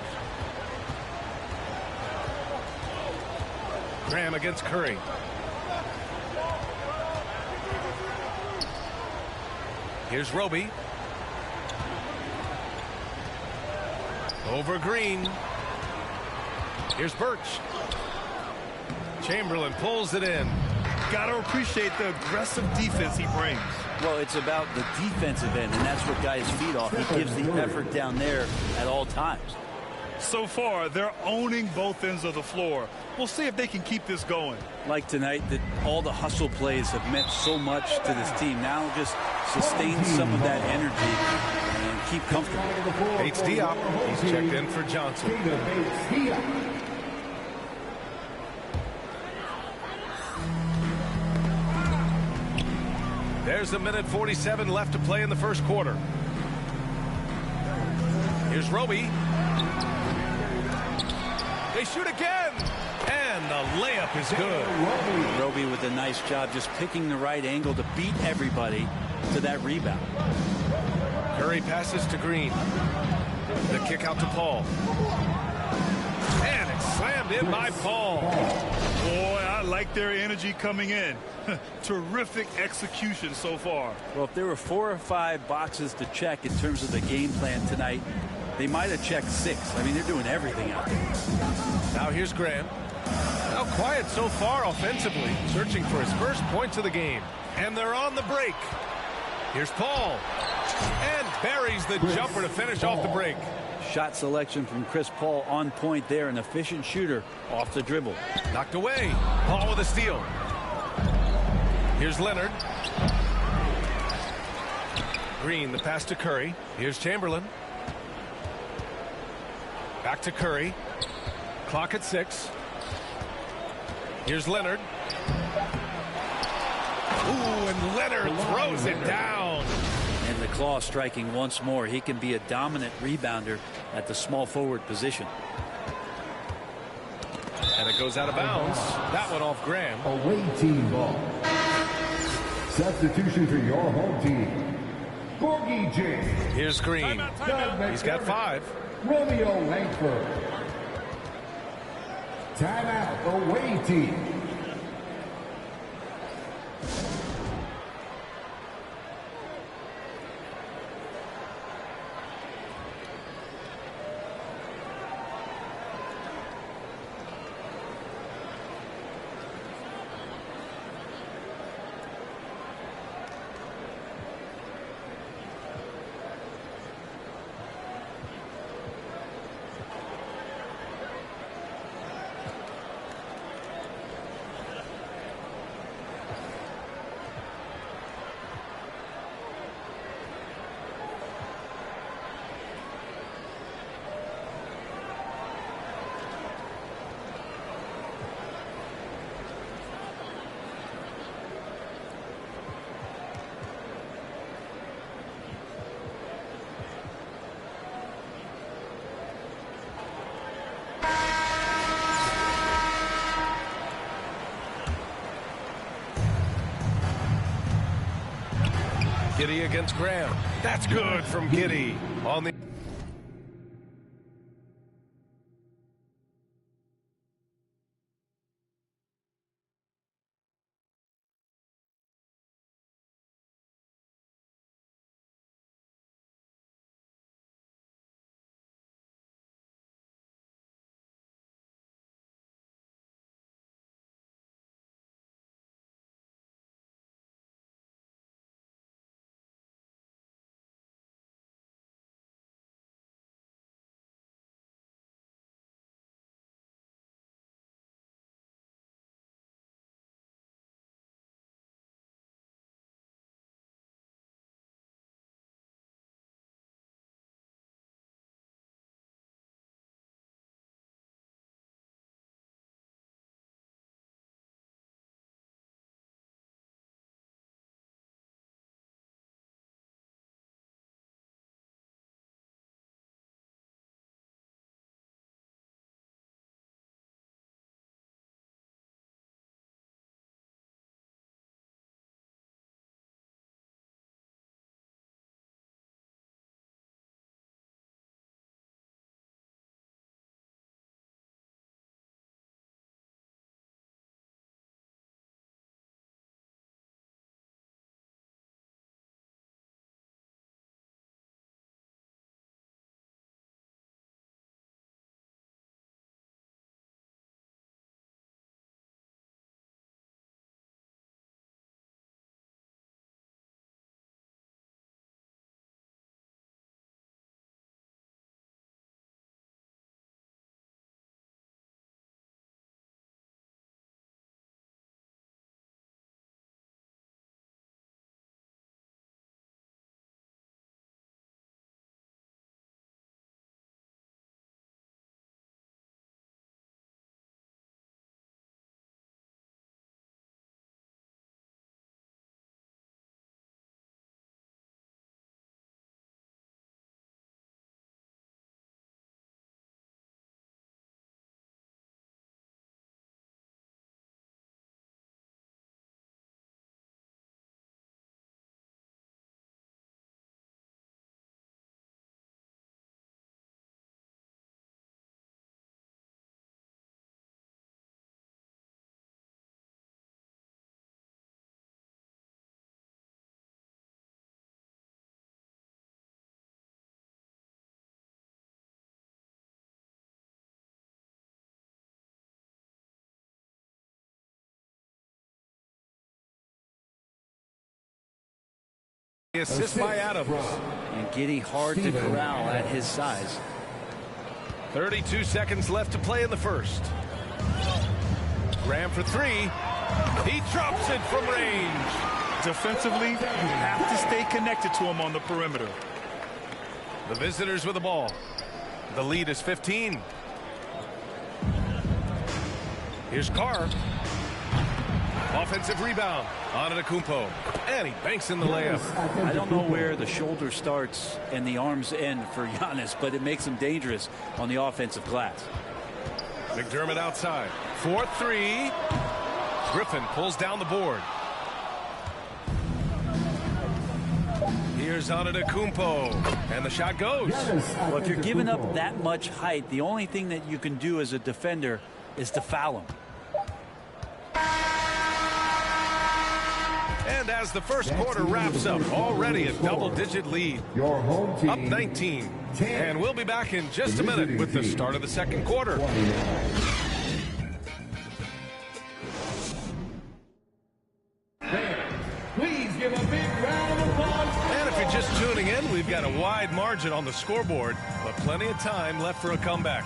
Graham against Curry. Here's Roby. Over Green. Here's Birch. Chamberlain pulls it in. Got to appreciate the aggressive defense he brings. Well, it's about the defensive end, and that's what guys feed off. He gives the effort down there at all times. So far, they're owning both ends of the floor. We'll see if they can keep this going. Like tonight, that all the hustle plays have meant so much to this team. Now just sustain some of that energy and keep comfortable. Bates Diop. He's checked in for Johnson. There's a minute 47 left to play in the first quarter. Here's Roby. They shoot again. And the layup is good. Roby with a nice job just picking the right angle to beat everybody to that rebound. Curry passes to Green. The kick out to Paul. And it's slammed in by Paul. Boy, I like their energy coming in. Terrific execution so far. Well, if there were 4 or 5 boxes to check in terms of the game plan tonight, they might have checked 6. I mean, they're doing everything out there. Now here's Graham. Now quiet so far offensively, searching for his first points of the game. And they're on the break. Here's Paul. And buries the jumper to finish off the break. Shot selection from Chris Paul on point there. An efficient shooter off the dribble. Knocked away. Paul with a steal. Here's Leonard. Green, the pass to Curry. Here's Chamberlain. Back to Curry. Clock at 6. Here's Leonard. Ooh, and Leonard throws it down. And the claw striking once more. He can be a dominant rebounder at the small forward position. And it goes out of bounds. That one off Graham. Away team ball. Substitution for your home team. Gorgie James. Here's Green. He's got 5. Romeo Langford. Timeout, away team. Giddey against Graham. That's good from Giddey on the Assist by Adams. And Giddey hard to corral at his size. 32 seconds left to play in the first. Graham for three. He drops it from range. Defensively, you have to stay connected to him on the perimeter. The visitors with the ball. The lead is 15. Here's Carr. Offensive rebound. Antetokounmpo. And he banks in the layup. I don't know where the shoulder starts and the arms end for Giannis, but it makes him dangerous on the offensive glass. McDermott outside. 4-3. Griffin pulls down the board. Here's Antetokounmpo. And the shot goes. Well, if you're giving up that much height, the only thing that you can do as a defender is to foul him. And as the first quarter wraps up, already a double-digit lead. Your home team Up 19. And we'll be back in just a minute with the start of the second quarter. Please give a big round of applause. And if you're just tuning in, we've got a wide margin on the scoreboard, but plenty of time left for a comeback.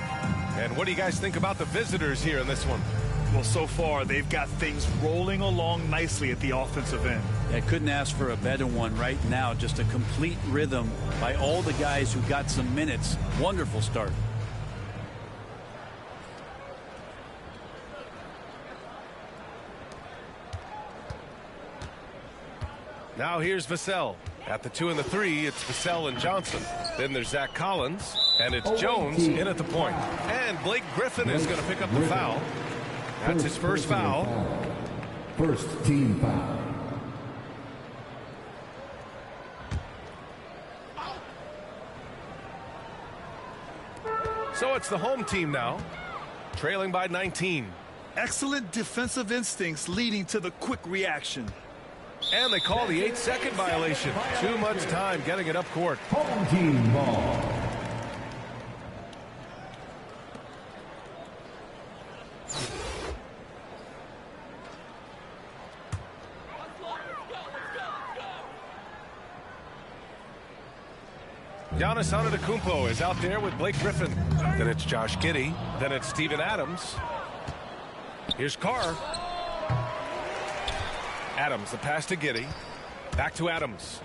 And what do you guys think about the visitors here in this one? Well, so far, they've got things rolling along nicely at the offensive end. I couldn't ask for a better one right now. Just a complete rhythm by all the guys who got some minutes. Wonderful start. Now here's Vassell. At the 2 and the 3, it's Vassell and Johnson. Then there's Zach Collins, and it's Jones in at the point. And Blake Griffin is going to pick up the foul. That's his first foul. First team foul. So it's the home team now, trailing by 19. Excellent defensive instincts leading to the quick reaction. And they call the 8-second violation. Too much time getting it up court. Home team ball. Giannis Antetokounmpo is out there with Blake Griffin. Then it's Josh Giddey. Then it's Steven Adams. Here's Carr. Adams, the pass to Giddey. Back to Adams.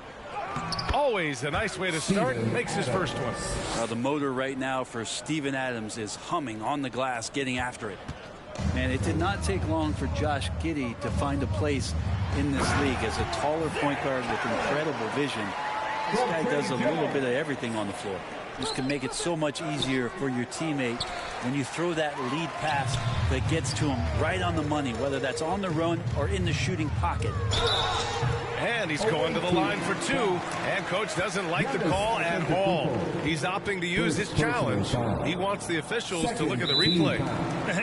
Always a nice way to start. Makes his first one. The motor right now for Steven Adams is humming on the glass, getting after it. And it did not take long for Josh Giddey to find a place in this league as a taller point guard with incredible vision. This guy does a little bit of everything on the floor. This can make it so much easier for your teammate when you throw that lead pass that gets to him right on the money, whether that's on the run or in the shooting pocket. And he's going to the line for two. And coach doesn't like the call at all. He's opting to use his challenge. He wants the officials to look at the replay.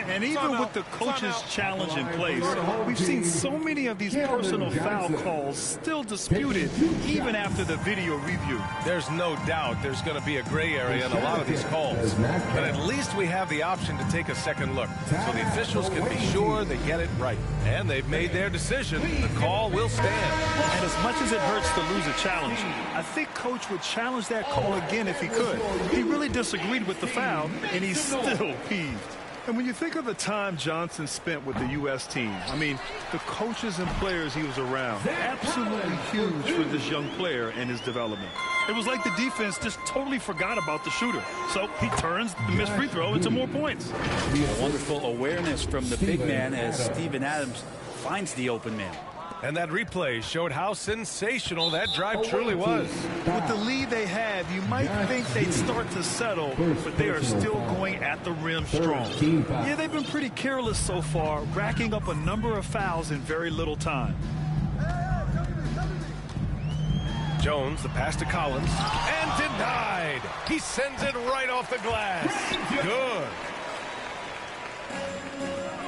And even with the coach's challenge in place, we've seen so many of these personal foul calls still disputed even after the video review. There's no doubt there's going to be a gray area in a lot of these calls. But at least we have the option to take a second look so the officials can be sure they get it right. And they've made their decision. The call will stand. And as much as it hurts to lose a challenge, I think coach would challenge that call again if he could. He really disagreed with the foul, and he's still peeved. And when you think of the time Johnson spent with the U.S. team, I mean, the coaches and players he was around, absolutely huge for this young player and his development. It was like the defense just totally forgot about the shooter. So he turns the missed free throw into more points. Wonderful awareness from the big man as Steven Adams finds the open man. And that replay showed how sensational that drive truly was. With the lead they have, you might think they'd start to settle, but they are still going at the rim strong. Yeah, they've been pretty careless so far, racking up a number of fouls in very little time. Jones, the pass to Collins, and denied. He sends it right off the glass. Good.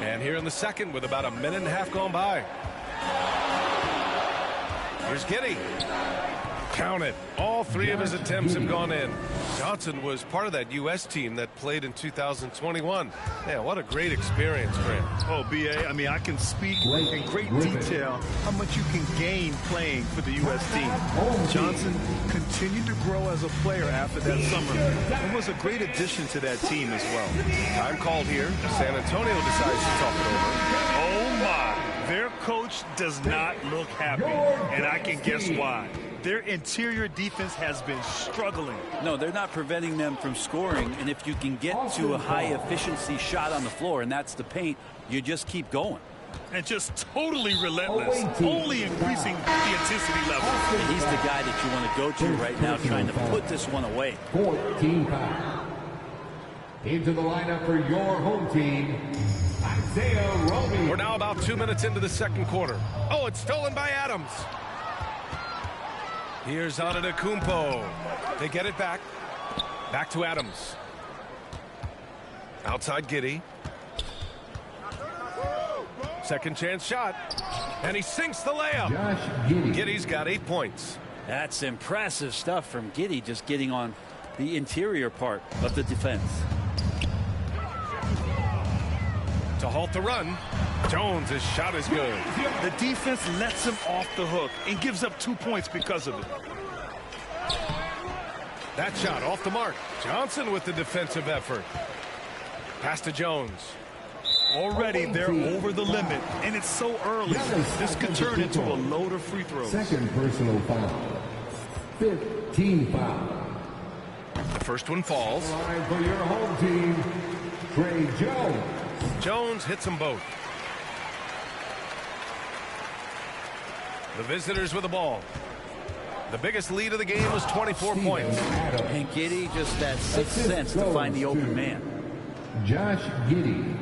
And here in the second with about a minute and a half gone by. Here's Giddey. Count it. All three of his attempts have gone in. Johnson was part of that U.S. team that played in 2021. Man, what a great experience for him. Oh, B.A., I mean, I can speak in great detail how much you can gain playing for the U.S. team. Johnson continued to grow as a player after that summer and was a great addition to that team as well. Time called here. San Antonio decides to talk it over. Oh, my. Their coach does not look happy, and I can guess why. Their interior defense has been struggling. No, they're not preventing them from scoring, and if you can get to a high-efficiency shot on the floor, and that's the paint, you just keep going. And just totally relentless, only increasing the intensity level. And he's the guy that you want to go to right now, trying to put this one away. 14 foul. Into the lineup for your home team, Isaiah Roby. We're now about 2 minutes into the second quarter. Oh, it's stolen by Adams. Here's Antetokounmpo. They get it back. Back to Adams. Outside Giddey. Second chance shot. And he sinks the layup. Giddey's got 8 points. That's impressive stuff from Giddey, just getting on the interior part of the defense. To halt the run, Jones' shot is good. The defense lets him off the hook and gives up 2 points because of it. That shot off the mark. Johnson with the defensive effort. Pass to Jones. Already they're over the limit, and it's so early. This could turn into a load of free throws. Second personal foul. 15 foul. The first one falls. Line for your home team, Trey Jones. Jones hits them both. The visitors with the ball. The biggest lead of the game was 24 points. And Giddey, just that sixth sense to find the open man. Josh Giddey.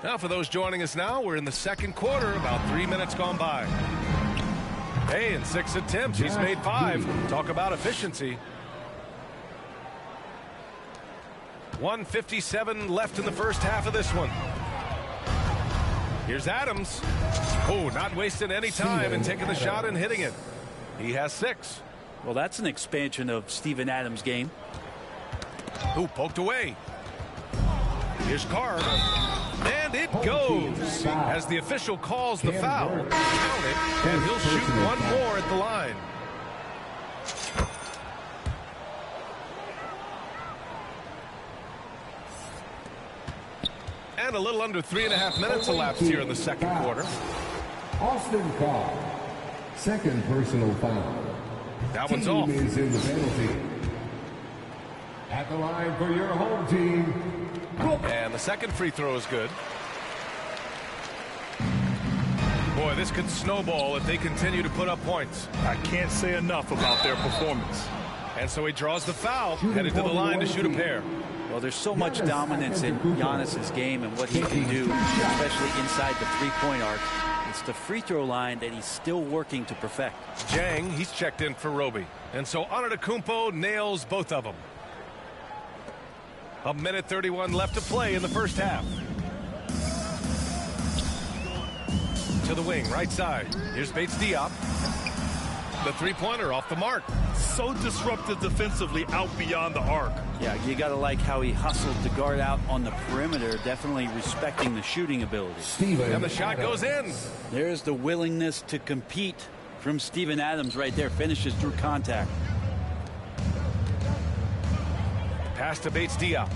Now for those joining us now, we're in the second quarter, about 3 minutes gone by. Hey, in 6 attempts, he's made 5. Talk about efficiency. 1:57 left in the first half of this one. Here's Adams. Oh, not wasting any time and taking the shot and hitting it. He has 6. Well, that's an expansion of Steven Adams' game. Ooh, poked away. Here's Carr. And it goes as the official calls the foul. Count it, and he'll shoot one more at the line. And a little under 3.5 minutes elapsed here in the second quarter. Austin Carr, second personal foul. That one's off. Is in the penalty. At the line for your home team. And the second free throw is good. Boy, this could snowball if they continue to put up points. I can't say enough about their performance. And so he draws the foul, headed to the line to shoot a pair. Well, there's so much dominance in Giannis's game and what he can do, especially inside the three-point arc. It's the free throw line that he's still working to perfect. Jang, he's checked in for Roby. And so Antetokounmpo nails both of them. 1:31 left to play in the first half. To the wing, right side. Here's Bates Diop. The three-pointer off the mark. So disruptive defensively out beyond the arc. Yeah, you got to like how he hustled the guard out on the perimeter, definitely respecting the shooting ability. And the shot goes in. There's the willingness to compete from Steven Adams right there. Finishes through contact. Pass to Bates Diop.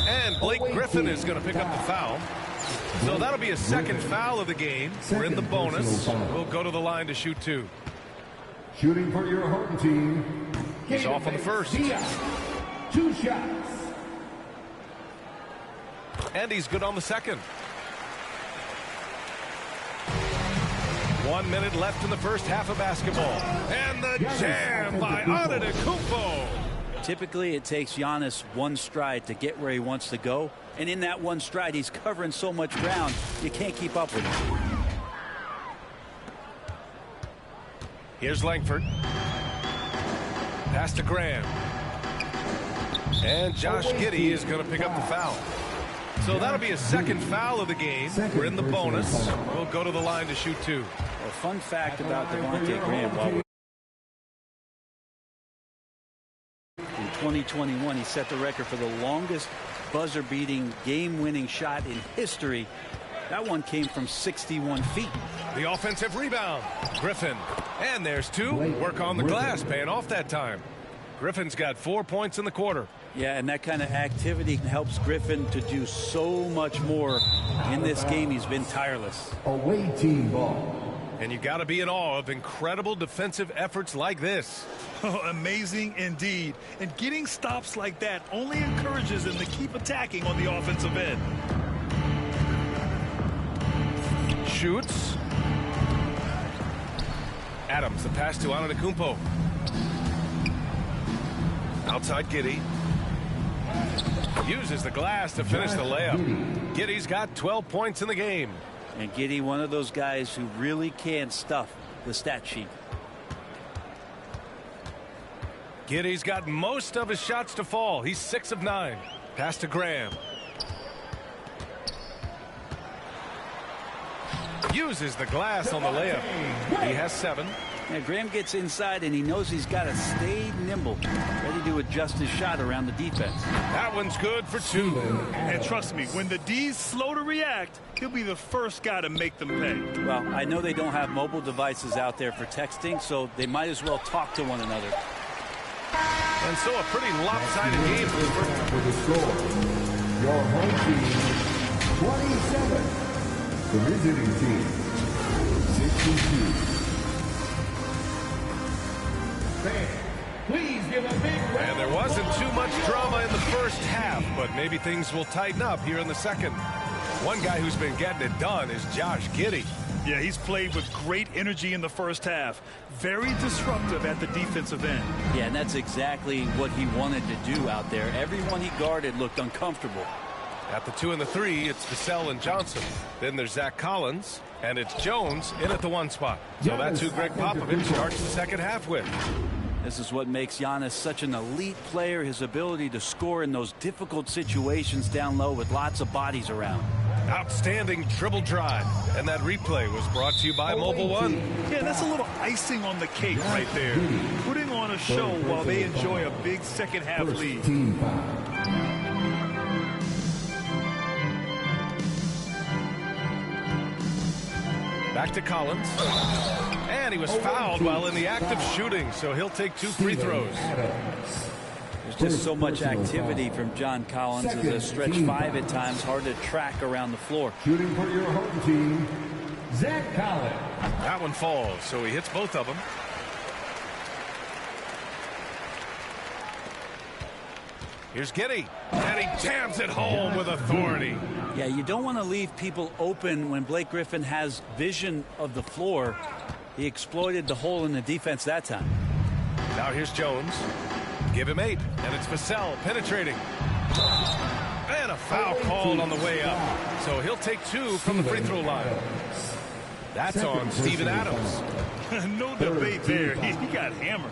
And Blake Griffin is going to pick up the foul. So that'll be a second foul of the game. We're in the bonus. We'll go to the line to shoot two. Shooting for your home team. He's off on the first. 2 shots. And he's good on the second. 1 minute left in the first half of basketball. And the jam by Antetokounmpo. Typically, it takes Giannis one stride to get where he wants to go. And in that one stride, he's covering so much ground, you can't keep up with him. Here's Langford. Pass to Graham. And Josh Giddey is going to pick up the foul. So that'll be a second foul of the game. We're in the bonus. We'll go to the line to shoot two. A fun fact about Devontae Graham, in 2021, he set the record for the longest buzzer-beating, game-winning shot in history. That one came from 61 feet. The offensive rebound. Griffin. And there's two. Work on the glass, paying off that time. Griffin's got 4 points in the quarter. Yeah, and that kind of activity helps Griffin to do so much more in this game. He's been tireless. Away team ball. And you got to be in awe of incredible defensive efforts like this. Oh, amazing indeed. And getting stops like that only encourages them to keep attacking on the offensive end. Shoots. Adams, the pass to Antetokounmpo. Outside Giddey. Uses the glass to finish the layup. Giddey's got 12 points in the game. And Giddey, one of those guys who really can stuff the stat sheet. Giddey's got most of his shots to fall. He's 6 of 9. Pass to Graham. Uses the glass on the layup. He has 7. Yeah, Graham gets inside and he knows he's got to stay nimble, ready to adjust his shot around the defense. That one's good for 2. And trust me, when the D's slow to react, he'll be the first guy to make them pay. Well, I know they don't have mobile devices out there for texting, so they might as well talk to one another. And so a pretty lopsided game for the first. For the score, your home team 27, the visiting team 62. Please give a big round. And there wasn't too much drama in the first half, but maybe things will tighten up here in the second. One guy who's been getting it done is Josh Giddey. Yeah, he's played with great energy in the first half. Very disruptive at the defensive end. Yeah, and that's exactly what he wanted to do out there. Everyone he guarded looked uncomfortable. At the 2 and the 3, it's Vassell and Johnson. Then there's Zach Collins, and it's Jones in at the 1 spot. So that's who Greg Popovich starts the second half with. This is what makes Giannis such an elite player, his ability to score in those difficult situations down low with lots of bodies around. Outstanding dribble drive. And that replay was brought to you by Mobile One. Yeah, that's a little icing on the cake right there. Putting on a show while they enjoy a big second half lead. Back to Collins. And he was fouled while in the act of shooting, so he'll take 2 free throws. There's just so much activity from John Collins as a stretch 5 at times, hard to track around the floor. Shooting for your home team, Zach Collins. That one falls, so he hits both of them. Here's Giddey, and he jams it home with authority. Yeah, you don't want to leave people open when Blake Griffin has vision of the floor. He exploited the hole in the defense that time. Now here's Jones. Give him 8, and it's Vassell penetrating. And a foul called on the way up. So he'll take 2 from the free throw line. That's on Steven Adams. No debate there. He got hammered.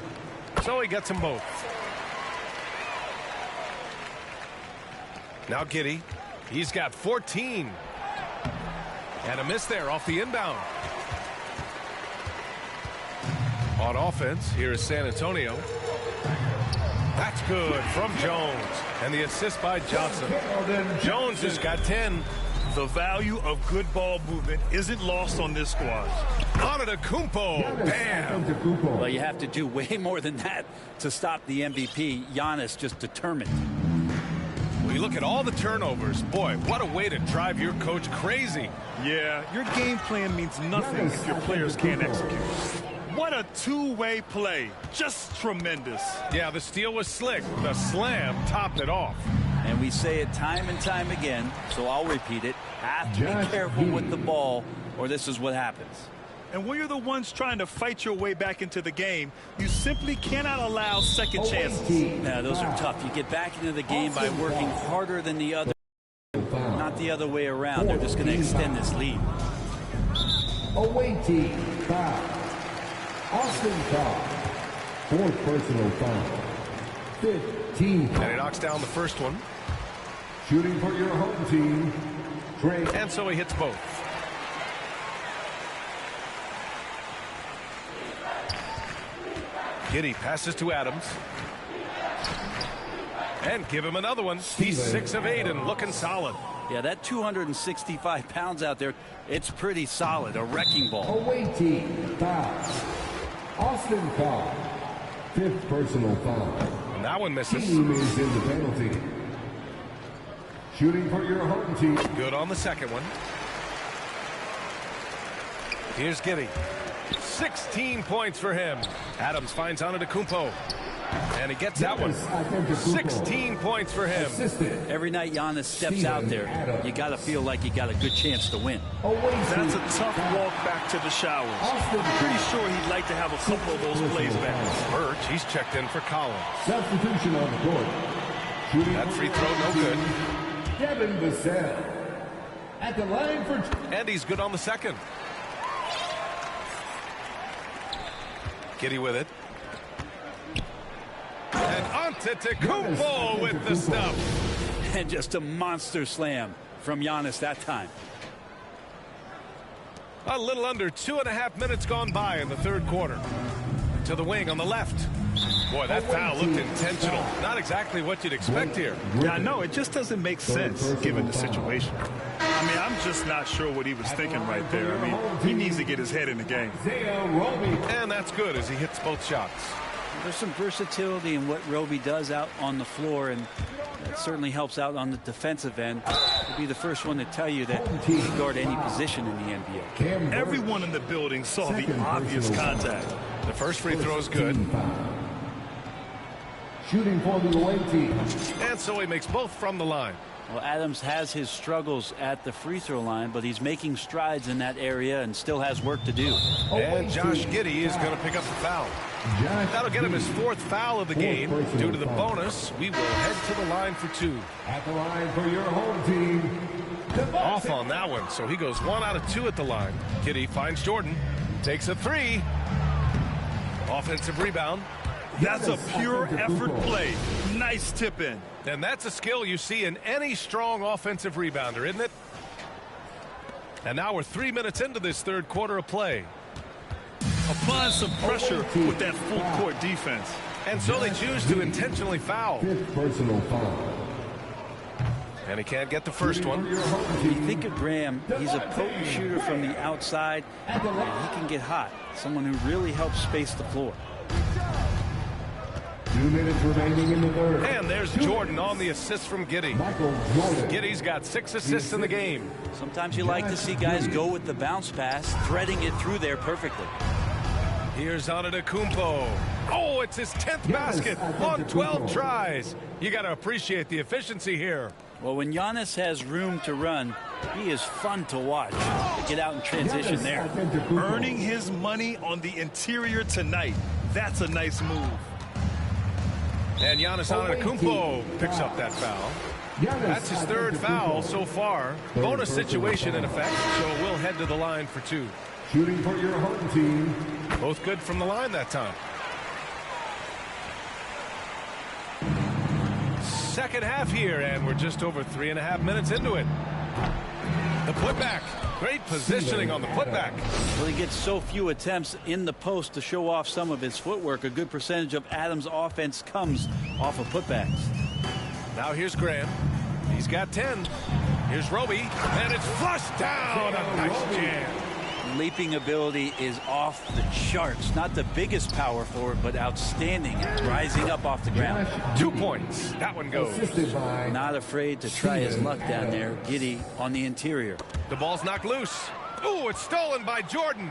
So he gets them both. Now Giddey. He's got 14. And a miss there off the inbound. On offense, here is San Antonio. That's good from Jones. And the assist by Johnson. Jones has got 10. The value of good ball movement isn't lost on this squad. Antetokounmpo. Bam. Well, you have to do way more than that to stop the MVP. Giannis just determined. Well, you look at all the turnovers. Boy, what a way to drive your coach crazy. Yeah, your game plan means nothing if your players can't execute. What a two-way play. Just tremendous. Yeah, the steal was slick. The slam topped it off. And we say it time and time again, so I'll repeat it. Have to be careful with the ball, or this is what happens. And when you're the ones trying to fight your way back into the game, you simply cannot allow second chances. Yeah, those are tough. You get back into the game by working harder than the other, not the other way around. They're just going to extend this lead. Away team foul. Austin foul. Fourth personal foul. 15. And he knocks down the first one. Shooting for your home team, Trey. And so he hits both. Giddey passes to Adams. And give him another one. He's 6 of 8 and looking solid. Yeah, that 265 pounds out there, it's pretty solid. A wrecking ball. Away team foul. Austin foul. Fifth personal foul. And that one misses. Team is in the penalty. Shooting for your home team. Good on the second one. Here's Giddey. 16 points for him. Adams finds Antetokounmpo. And he gets that one. 16 points for him. Every night Giannis steps out there, you got to feel like you got a good chance to win. That's a tough walk back to the showers. I'm pretty sure he'd like to have a couple of those plays back. Birch, he's checked in for Collins. Substitution on the court. That free throw, no good. Devin Vassell at the line for... And he's good on the second. Giddey with it. And Antetokounmpo with the stuff. And just a monster slam from Giannis that time. A little under 2.5 minutes gone by in the third quarter. To the wing on the left. Boy, that foul looked intentional. Not exactly what you'd expect here. Yeah, I know. It just doesn't make sense given the situation. I mean, I'm just not sure what he was thinking right there. I mean, he needs to get his head in the game. And that's good as he hits both shots. There's some versatility in what Roby does out on the floor, and that certainly helps out on the defensive end. He'll be the first one to tell you that he can guard any position in the NBA. Everyone in the building saw the obvious contact. The first free throw is good. Shooting for the away team. And so he makes both from the line. Well, Adams has his struggles at the free throw line, but he's making strides in that area and still has work to do. And Josh Giddey is going to pick up the foul. That'll get him his fourth foul of the game. Due to the bonus, we will head to the line for 2. At the line for your home team. Off on that one, so he goes 1 out of 2 at the line. Giddey finds Jordan. Takes a 3. Offensive rebound. That's a pure effort play. Nice tip in. And that's a skill you see in any strong offensive rebounder, isn't it? And now we're 3 minutes into this third quarter of play. Applying some pressure with that full court defense. And so they choose to intentionally foul. Fifth personal foul. And he can't get the first one. You think of Graham, he's a potent shooter from the outside, and he can get hot. Someone who really helps space the floor. 2 minutes remaining in the third. And there's Jordan on the assist from Giddey. Giddey's got 6 assists in the game. Sometimes you like to see guys go with the bounce pass, threading it through there perfectly. Here's Antetokounmpo. Oh, it's his 10th basket on 12 tries. You got to appreciate the efficiency here. Well, when Giannis has room to run, he is fun to watch. Get out in transition there. Earning his money on the interior tonight. That's a nice move. And Giannis Antetokounmpo picks up that foul. That's his 3rd foul so far. Bonus situation in effect, so we'll head to the line for 2. Shooting for your home team. Both good from the line that time. second half here, and we're just over 3.5 minutes into it. The putback. Great positioning on the putback. Well, he gets so few attempts in the post to show off some of his footwork. A good percentage of Adams' offense comes off of putbacks. Now here's Graham. He's got 10. Here's Roby, and it's flushed down. A nice jam. Leaping ability is off the charts. Not the biggest power forward, but outstanding. Rising up off the ground. 2 points. That one goes. Not afraid to try his luck down there. Giddy on the interior. The ball's knocked loose. Ooh, it's stolen by Jordan.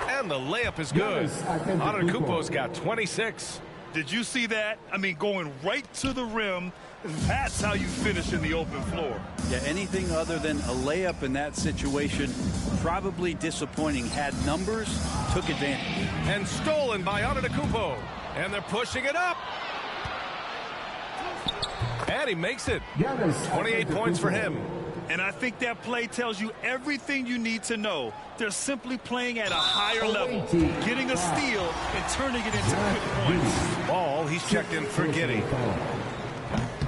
And the layup is good. Antetokounmpo's got 26. Did you see that? I mean, going right to the rim. That's how you finish in the open floor. Yeah, anything other than a layup in that situation, probably disappointing. Had numbers, took advantage. And stolen by Antetokounmpo. And they're pushing it up. And he makes it. 28 points for him. And I think that play tells you everything you need to know. They're simply playing at a higher level, getting a steal and turning it into quick points. Ball, he's checked in for Giddy.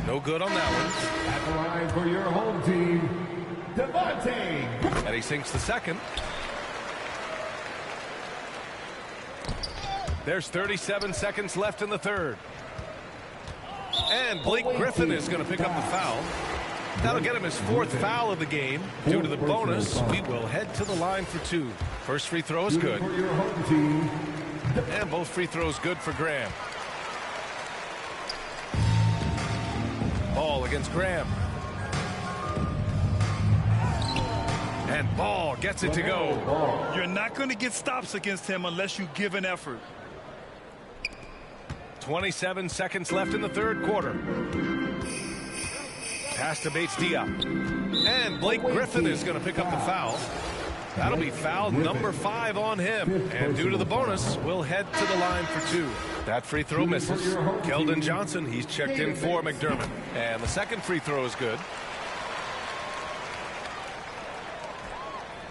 No good on that one. At the line for your home team, Devontae. And he sinks the second. There's 37 seconds left in the third. And Blake Griffin is going to pick up the foul. That'll get him his 4th foul of the game. Due to the bonus, we will head to the line for 2. First free throw is good. And both free throws good for Graham. Ball against Graham. And Ball gets it to go. You're not going to get stops against him unless you give an effort. 27 seconds left in the third quarter. Pass to Bates-Diop. And Blake Griffin is going to pick up the foul. That'll be foul number 5 on him. And due to the bonus, we'll head to the line for 2. That free throw misses. Keldon Johnson, he's checked in for McDermott. And the second free throw is good.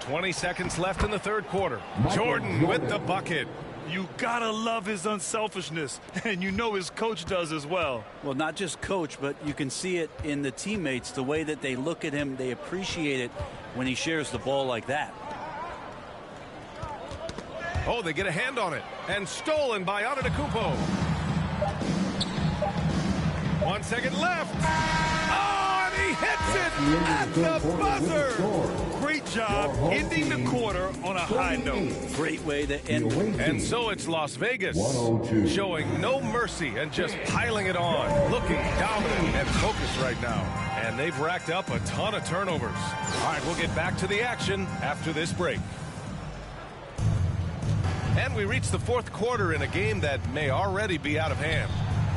20 seconds left in the third quarter. Jordan with the bucket. You gotta love his unselfishness, and you know his coach does as well. Well, not just coach, but you can see it in the teammates, the way that they look at him. They appreciate it when he shares the ball like that. Oh, they get a hand on it. And stolen by Antetokounmpo. 1 second left. Oh, and he hits it at the buzzer. Great job ending the quarter on a high note. Great way to end it. And so it's Las Vegas showing no mercy and just piling it on. Looking dominant and focused right now. And they've racked up a ton of turnovers. All right, we'll get back to the action after this break. And we reach the fourth quarter in a game that may already be out of hand.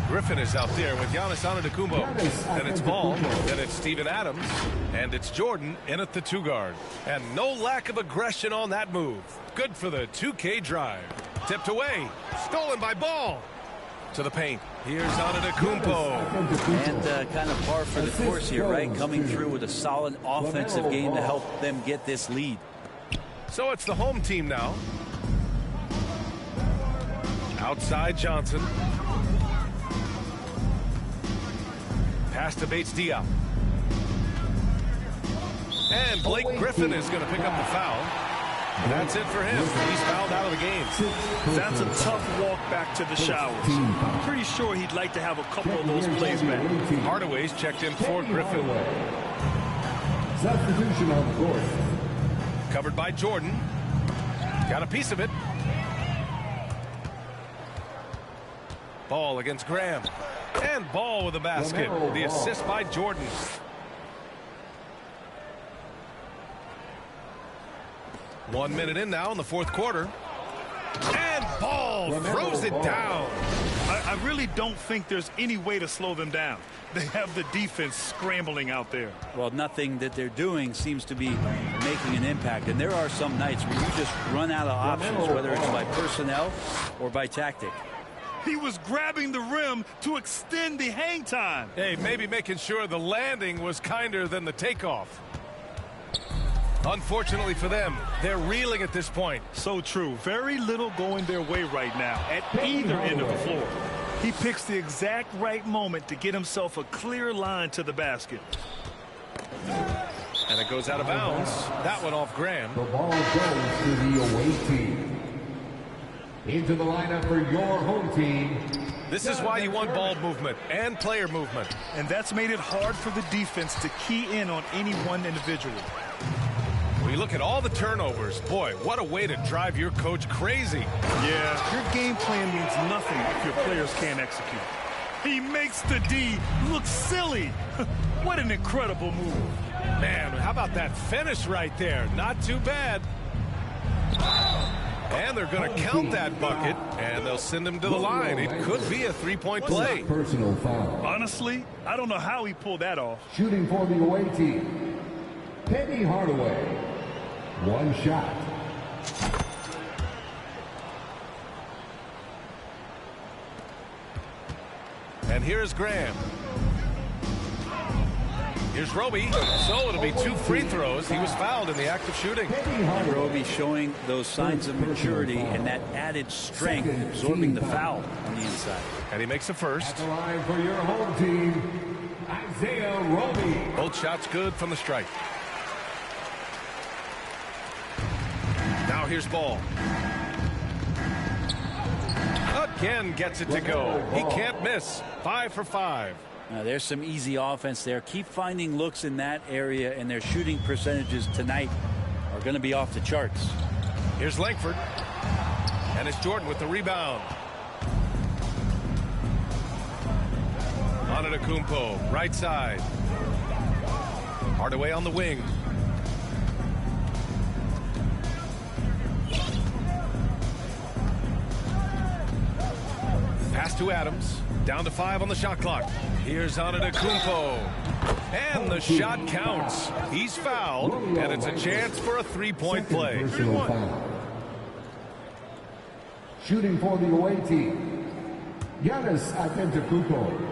Griffin is out there with Giannis Antetokounmpo. Then it's Ball. Then it's Steven Adams. And it's Jordan in at the 2 guard. And no lack of aggression on that move. Good for the 2K drive. Tipped away. Stolen by Ball. To the paint. Here's Antetokounmpo. And kind of par for the course here, right? Coming through with a solid offensive game to help them get this lead. So it's the home team now. Outside Johnson. Pass to Bates-Diop. And Blake Griffin is going to pick up the foul. And that's it for him. He's fouled out of the game. That's a tough walk back to the showers. I'm pretty sure he'd like to have a couple of those plays back. Hardaway's checked in for Griffin. Substitution on the court. Covered by Jordan. Got a piece of it. Ball against Graham. And Ball with a basket. The assist by Jordan. One minute in now in the fourth quarter. And Ball throws it down. I really don't think there's any way to slow them down. They have the defense scrambling out there. Well, nothing that they're doing seems to be making an impact. And there are some nights where you just run out of options, whether it's by personnel or by tactic. He was grabbing the rim to extend the hang time. Hey, maybe making sure the landing was kinder than the takeoff. Unfortunately for them, they're reeling at this point. So true. Very little going their way right now at either end of the floor. He picks the exact right moment to get himself a clear line to the basket. And it goes out of bounds. That one off Graham. The ball goes to the away team. Into the lineup for your home team. This is why you want ball movement and player movement. And that's made it hard for the defense to key in on any one individual. When you look at all the turnovers, boy, what a way to drive your coach crazy. Yeah, your game plan means nothing if your players can't execute. He makes the D look silly. What an incredible move. Man, how about that finish right there? Not too bad. And they're going to count that bucket, and they'll send him to the line. It could be a three-point play. Personal foul. Honestly, I don't know how he pulled that off. Shooting for the away team. Penny Hardaway. One shot. And here's Graham. Here's Roby. So it'll be 2 free throws. He was fouled in the act of shooting. Roby showing those signs of maturity and that added strength, absorbing the foul on the inside. And he makes the first. At the line for your home team, Isaiah Roby. Both shots good from the stripe. Now here's Ball. Again gets it to go. He can't miss. 5 for 5. Now there's some easy offense there. Keep finding looks in that area, and their shooting percentages tonight are going to be off the charts. Here's Langford. And it's Jordan with the rebound. Antetokounmpo, right side. Hardaway on the wing. Pass to Adams. Down to 5 on the shot clock. Here's Antetokounmpo. And the shot counts. He's fouled, and it's a chance for a three-point play. Shooting for the away team, Giannis Antetokounmpo.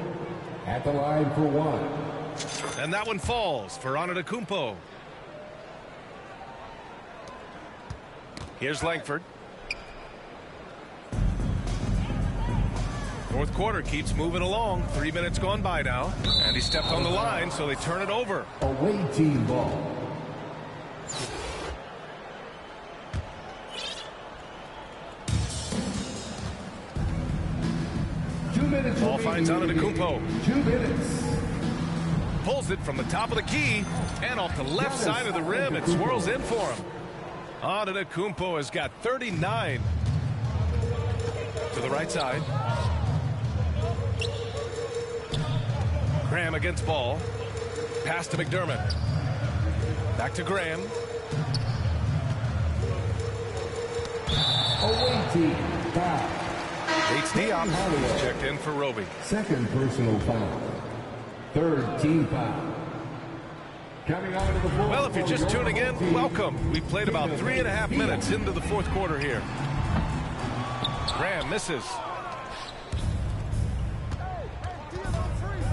At the line for 1. And that one falls for Antetokounmpo. Here's Langford. Fourth quarter keeps moving along. 3 minutes gone by now. And he stepped on the line, so they turn it over. Away team ball. Ball finds Antetokounmpo. 2 minutes. Pulls it from the top of the key. And off the left side of the rim, it swirls in for him. Antetokounmpo has got 39. To the right side. Graham against Ball. Pass to McDermott. Back to Graham. Away team foul. Bates Diop checked in for Roby. Second personal foul. Third team foul. Coming onto the floor. Well, if you're just tuning in, welcome. We've played about 3.5 minutes into the fourth quarter here. Graham misses.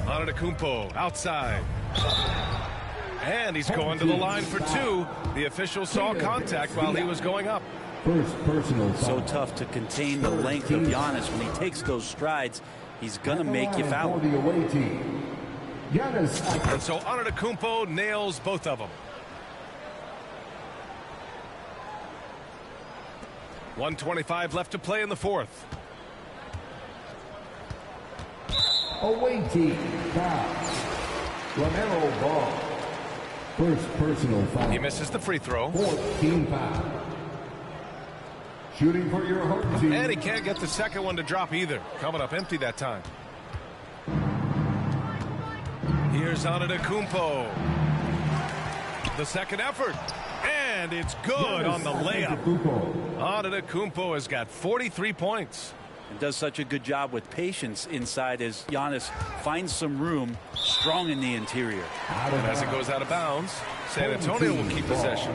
Antetokounmpo outside. And he's going to the line for 2. The official saw contact while he was going up. First personal foul. So tough to contain the length of Giannis. When he takes those strides, he's going to make you foul. For the away team, Giannis. And so Antetokounmpo nails both of them. 1:25 left to play in the fourth. Away team foul. LaMelo Ball. First personal foul. He misses the free throw. Fourth team foul. Shooting for your home team. And he can't get the second one to drop either. Coming up empty that time. Here's Antetokounmpo. The second effort. And it's good on the layup. Antetokounmpo has got 43 points. And does such a good job with patience inside as Giannis finds some room, strong in the interior. And as it goes out of bounds, San Antonio will keep possession.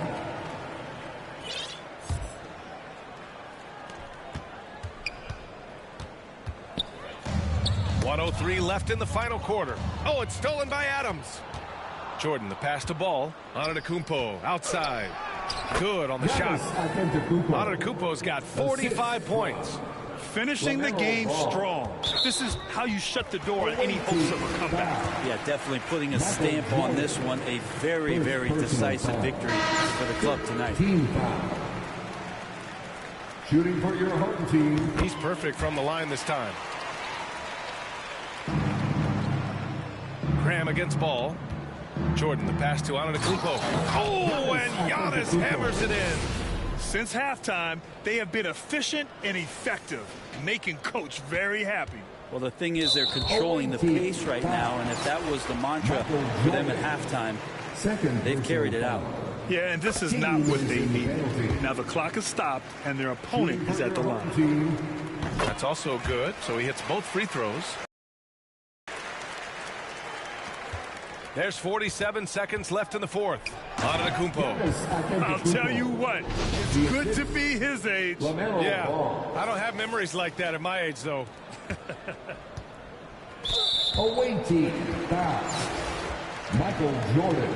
.103 left in the final quarter. Oh, it's stolen by Adams. Jordan, the pass to Ball. Antetokounmpo outside. Good on the shot. Antetokounmpo's got 45 points. finishing the game strong. This is how you shut the door on any hopes of a comeback. Yeah, definitely putting a stamp on this one. A very, very decisive victory for the club tonight. Team foul. Shooting for your home team. He's perfect from the line this time. Graham against ball. Jordan, the pass to Antetokounmpo. Oh, and Giannis hammers it in. Since halftime, they have been efficient and effective, making Coach very happy. Well, the thing is, they're controlling the pace right now, and if that was the mantra for them at halftime, they've carried it out. Yeah, and this is not what they need. Now the clock is stopped, and their opponent is at the line. That's also good, so he hits both free throws. There's 47 seconds left in the fourth. Antetokounmpo. I'll tell you what, it's good to be his age. Yeah, I don't have memories like that at my age, though. Away team foul. Michael Jordan.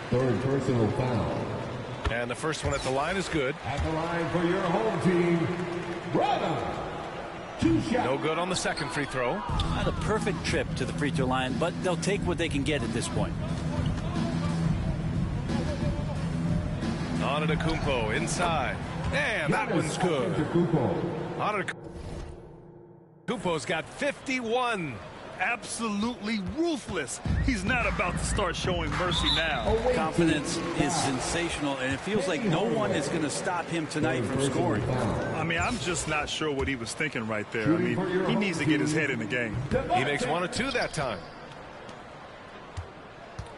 Third personal foul. And the first one at the line is good. At the line for your home team, Brother. 2 shots. No good on the second free throw. Not a perfect trip to the free throw line, but they'll take what they can get at this point. Antetokounmpo inside. And that one's good. Antetokounmpo's got 51. Absolutely ruthless. He's not about to start showing mercy now. Confidence is sensational, and it feels like no one is going to stop him tonight from scoring. I mean, I'm just not sure what he was thinking right there. I mean, he needs to get his head in the game. He makes 1 or 2 that time.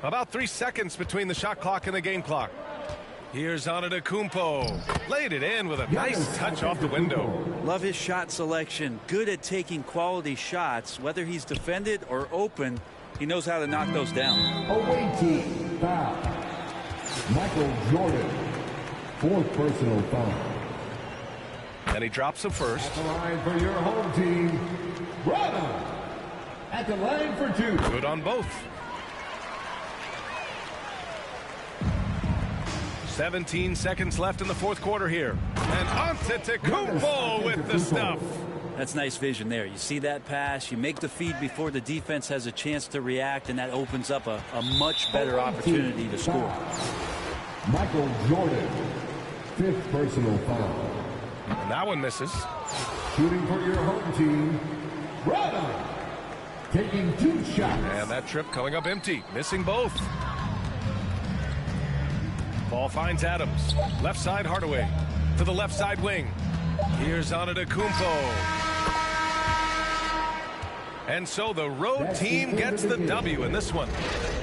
About 3 seconds between the shot clock and the game clock. Here's Antetokounmpo. Laid it in with a nice touch off the window. Love his shot selection. Good at taking quality shots. Whether he's defended or open, he knows how to knock those down. Away team foul. Michael Jordan. Fourth personal foul. And he drops the first. At the line for your home team, Brother. At the line for 2. Good on both. 17 seconds left in the fourth quarter here. And Antetokounmpo with the stuff. That's nice vision there. You see that pass, you make the feed before the defense has a chance to react, and that opens up a much better opportunity to score. Michael Jordan, fifth personal foul. And that one misses. Shooting for your home team, Brother. Taking 2 shots. And that trip coming up empty, missing both. Ball finds Adams. Left side Hardaway. To the left side wing. Here's Antetokounmpo. And so the road team gets the W in this one.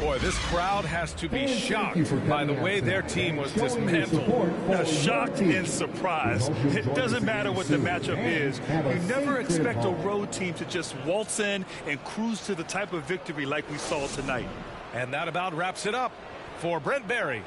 Boy, this crowd has to be shocked by the way their team was dismantled. Now, shocked and surprised. It doesn't matter what the matchup is. You never expect a road team to just waltz in and cruise to the type of victory like we saw tonight. And that about wraps it up. For Brent Barry.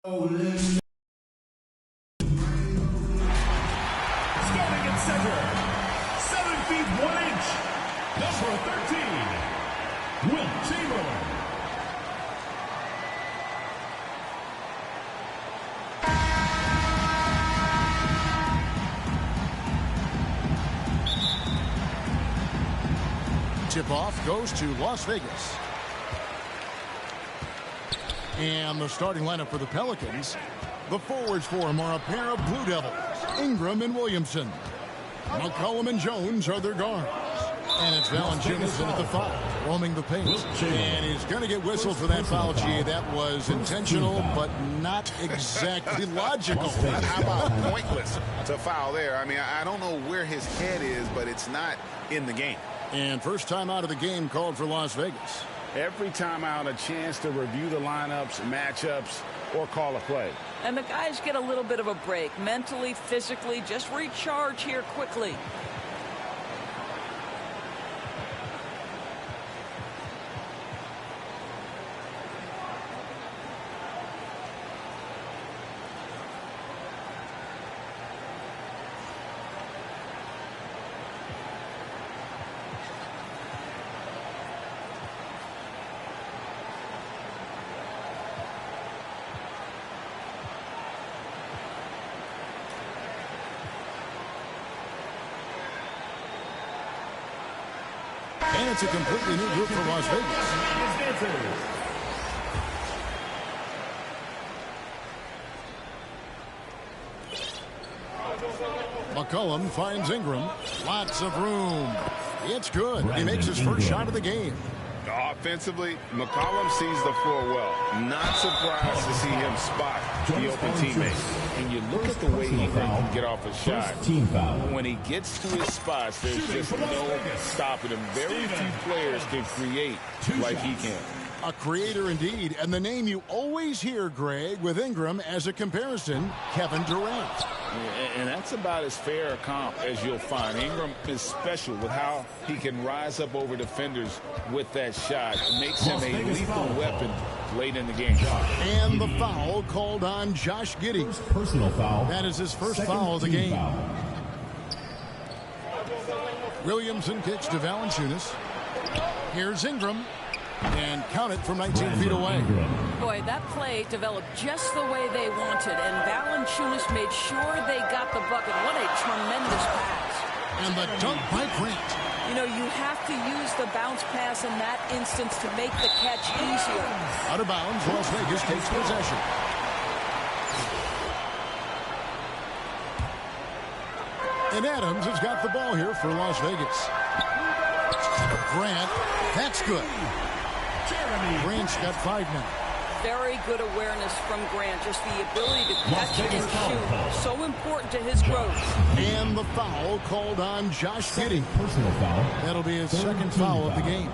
Starting at center, 7 feet 1 inch, number 13, Will Chamberlain. Tip-off goes to Las Vegas. And the starting lineup for the Pelicans. The forwards for them are a pair of Blue Devils, Ingram and Williamson. McCollum and Jones are their guards. And it's Valanciunas in at the foul, roaming the paint. And he's going to get whistled for that foul, G. That was intentional, but not exactly logical. How about pointless to foul there? I mean, I don't know where his head is, but it's not in the game. And first time out of the game called for Las Vegas. Every time out, a chance to review the lineups, matchups, or call a play. And the guys get a little bit of a break, mentally, physically, just recharge here quickly. And it's a completely new group for Las Vegas. McCollum finds Ingram. Lots of room. It's good. He makes his first shot of the game. Offensively, McCollum sees the floor well. Not surprised to see him spot the open teammate. And you look at the way he can get off a shot. When he gets to his spots, there's just no stopping him. Very few players can create like he can. A creator indeed, and the name you always hear, Greg, with Ingram as a comparison, Kevin Durant. And that's about as fair a comp as you'll find. Ingram is special with how he can rise up over defenders with that shot. It makes him a lethal weapon late in the game. And the foul called on Josh Giddey. Personal foul. That is his first foul of the game. Foul. Williamson kicks to Valanciunas. Here's Ingram. And count it from 19 feet away. Boy, that play developed just the way they wanted, and Valanciunas made sure they got the bucket. What a tremendous pass. And the dunk by Grant. You know, you have to use the bounce pass in that instance to make the catch easier. Out of bounds, Las Vegas takes possession. And Adams has got the ball here for Las Vegas. Grant, that's good. Grant's got 5 now. Very good awareness from Grant. Just the ability to catch and shoot. So important to his growth. And the foul called on Josh Giddey. Personal foul. That'll be his second foul of the game.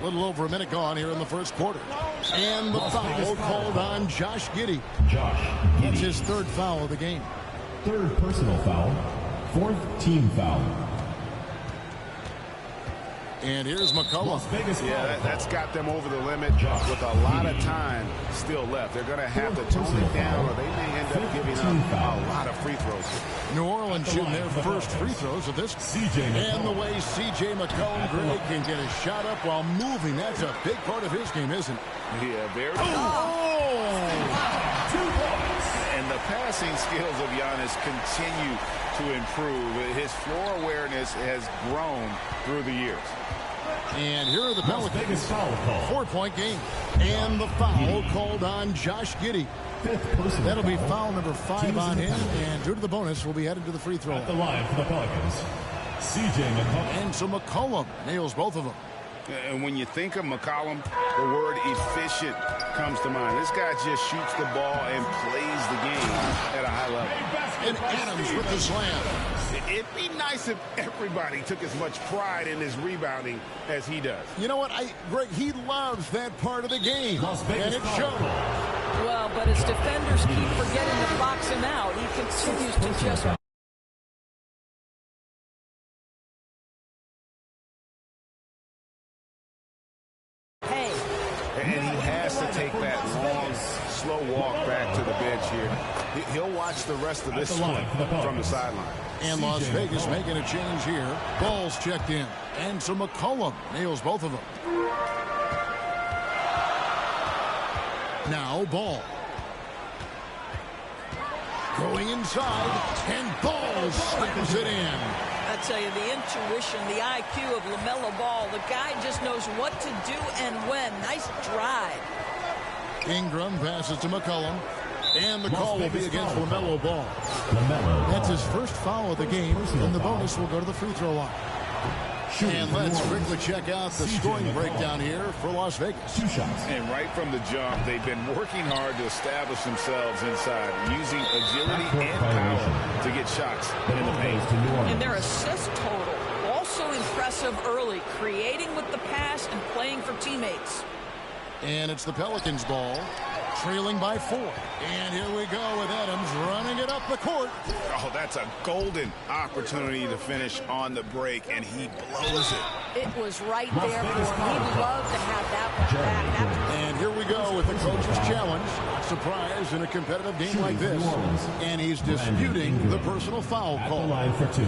A little over a minute gone here in the first quarter. And the foul called on Josh Giddey. That's his third foul of the game. Third personal foul. Fourth team foul. And here's McCollum. Yeah, that's got them over the limit with a lot of time still left. They're going to have to tone it down, or they may end up giving up a lot of free throws. New Orleans shooting their first free throws of this. And the way C.J. McCollum, Greg, can get a shot up while moving, that's a big part of his game, isn't it? Yeah, very. And the passing skills of Giannis continue to improve. His floor awareness has grown through the years. And here are the Pelicans. 4-point game. And the foul called on Josh Giddey. That'll be foul number 5 on him. And due to the bonus, we'll be headed to the free throw line. At the line for the Pelicans, C.J. McCollum. And so McCollum nails both of them. And when you think of McCollum, the word efficient comes to mind. This guy just shoots the ball and plays the game at a high level. And Adams with the slam. It'd be nice if everybody took as much pride in his rebounding as he does. You know what, Greg, he loves that part of the game. And it shows. Well, but his defenders keep forgetting to box him out. He continues to just... And he has to take that long, slow walk back to the bench here. He'll watch the rest of this one from the sideline. And Las Vegas making a change here. Ball's checked in. And so McCollum nails both of them. Now Ball. Going inside. And Ball slams it in. I tell you, the intuition, the IQ of LaMelo Ball, the guy just knows what to do and when. Nice drive. Ingram passes to McCollum. And the call will be against LaMelo Ball. That's his first foul of the game. And the bonus will go to the free throw line. And let's quickly check out the scoring breakdown here for Las Vegas. 2 shots. And right from the jump, they've been working hard to establish themselves inside, using agility and power to get shots in the paint. And their assist total, also impressive early, creating with the pass and playing for teammates. And it's the Pelicans ball, trailing by 4. And here we go with Adams running it up the court. Oh, that's a golden opportunity to finish on the break, and he blows it. It was right there for him. He'd love to have that one back. And here we go with the coach's challenge. Surprise in a competitive game like this. And he's disputing the personal foul call. At the line for 2.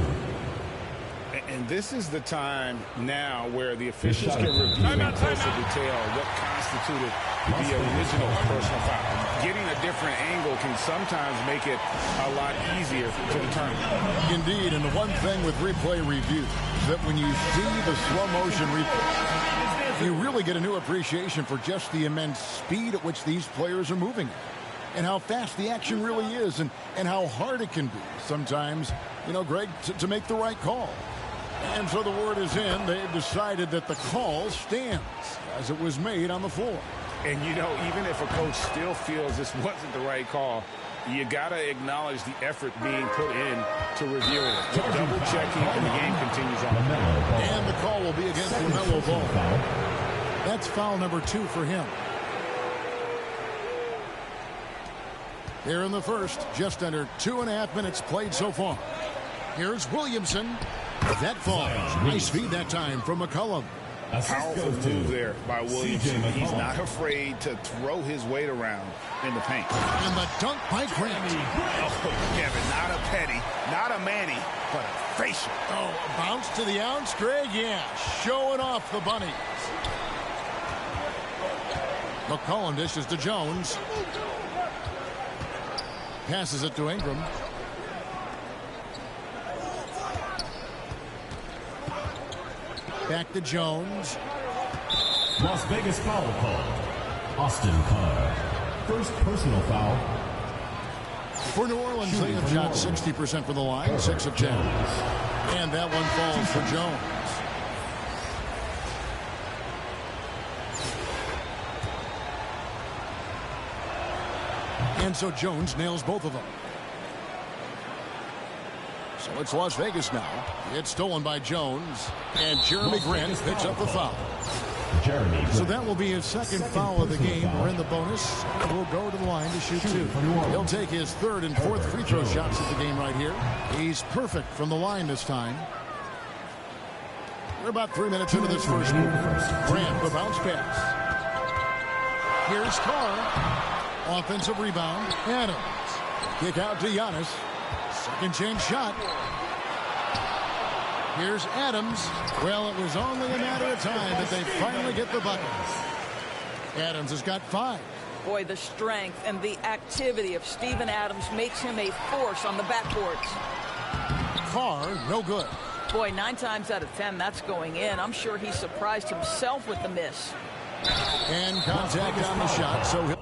And this is the time now where the officials can review in closer detail what constituted the original personal foul. Getting a different angle can sometimes make it a lot easier to determine. Indeed, and the one thing with replay review is that when you see the slow motion replay, you really get a new appreciation for just the immense speed at which these players are moving. and how fast the action really is and how hard it can be sometimes, you know, Greg, to make the right call. And so the word is in. They've decided that the call stands as it was made on the floor. And, you know, even if a coach still feels this wasn't the right call, you got to acknowledge the effort being put in to reviewing it. Double checking, and the game continues on. And the call will be against LaMelo Ball. That's foul number 2 for him. Here in the first, just under 2.5 minutes played so far. Here's Williamson. That falls. Nice feed that time from McCollum. Powerful move there by Williamson. He's not afraid to throw his weight around in the paint. And the dunk by Grant. Oh, Kevin, not a petty, not a Manny, but a facial. Oh, a bounce to the ounce, Greg? Yeah, showing off the bunnies. McCollum dishes to Jones. Passes it to Ingram. Back to Jones. Las Vegas foul called. Austin Carr. First personal foul. For New Orleans, they have shot 60% from the line, 6 of 10. And that one falls for Jones. And so Jones nails both of them. So it's Las Vegas now. It's stolen by Jones. And Jeremy Grant picks up the foul. So that will be his second foul of the game. We're in the bonus. We'll go to the line to shoot 2. He'll take his 3rd and 4th free throw shots of the game right here. He's perfect from the line this time. We're about 3 minutes into this first quarter. Grant, the bounce pass. Here's Carr. Offensive rebound. Adams. Kick out to Giannis. Second chance shot. Here's Adams. Well, it was only a matter of time that they finally get the bucket. Adams has got 5. Boy, the strength and the activity of Steven Adams makes him a force on the backboards. Carr, no good. Boy, 9 times out of 10, that's going in. I'm sure he surprised himself with the miss. And contact on the shot, so he'll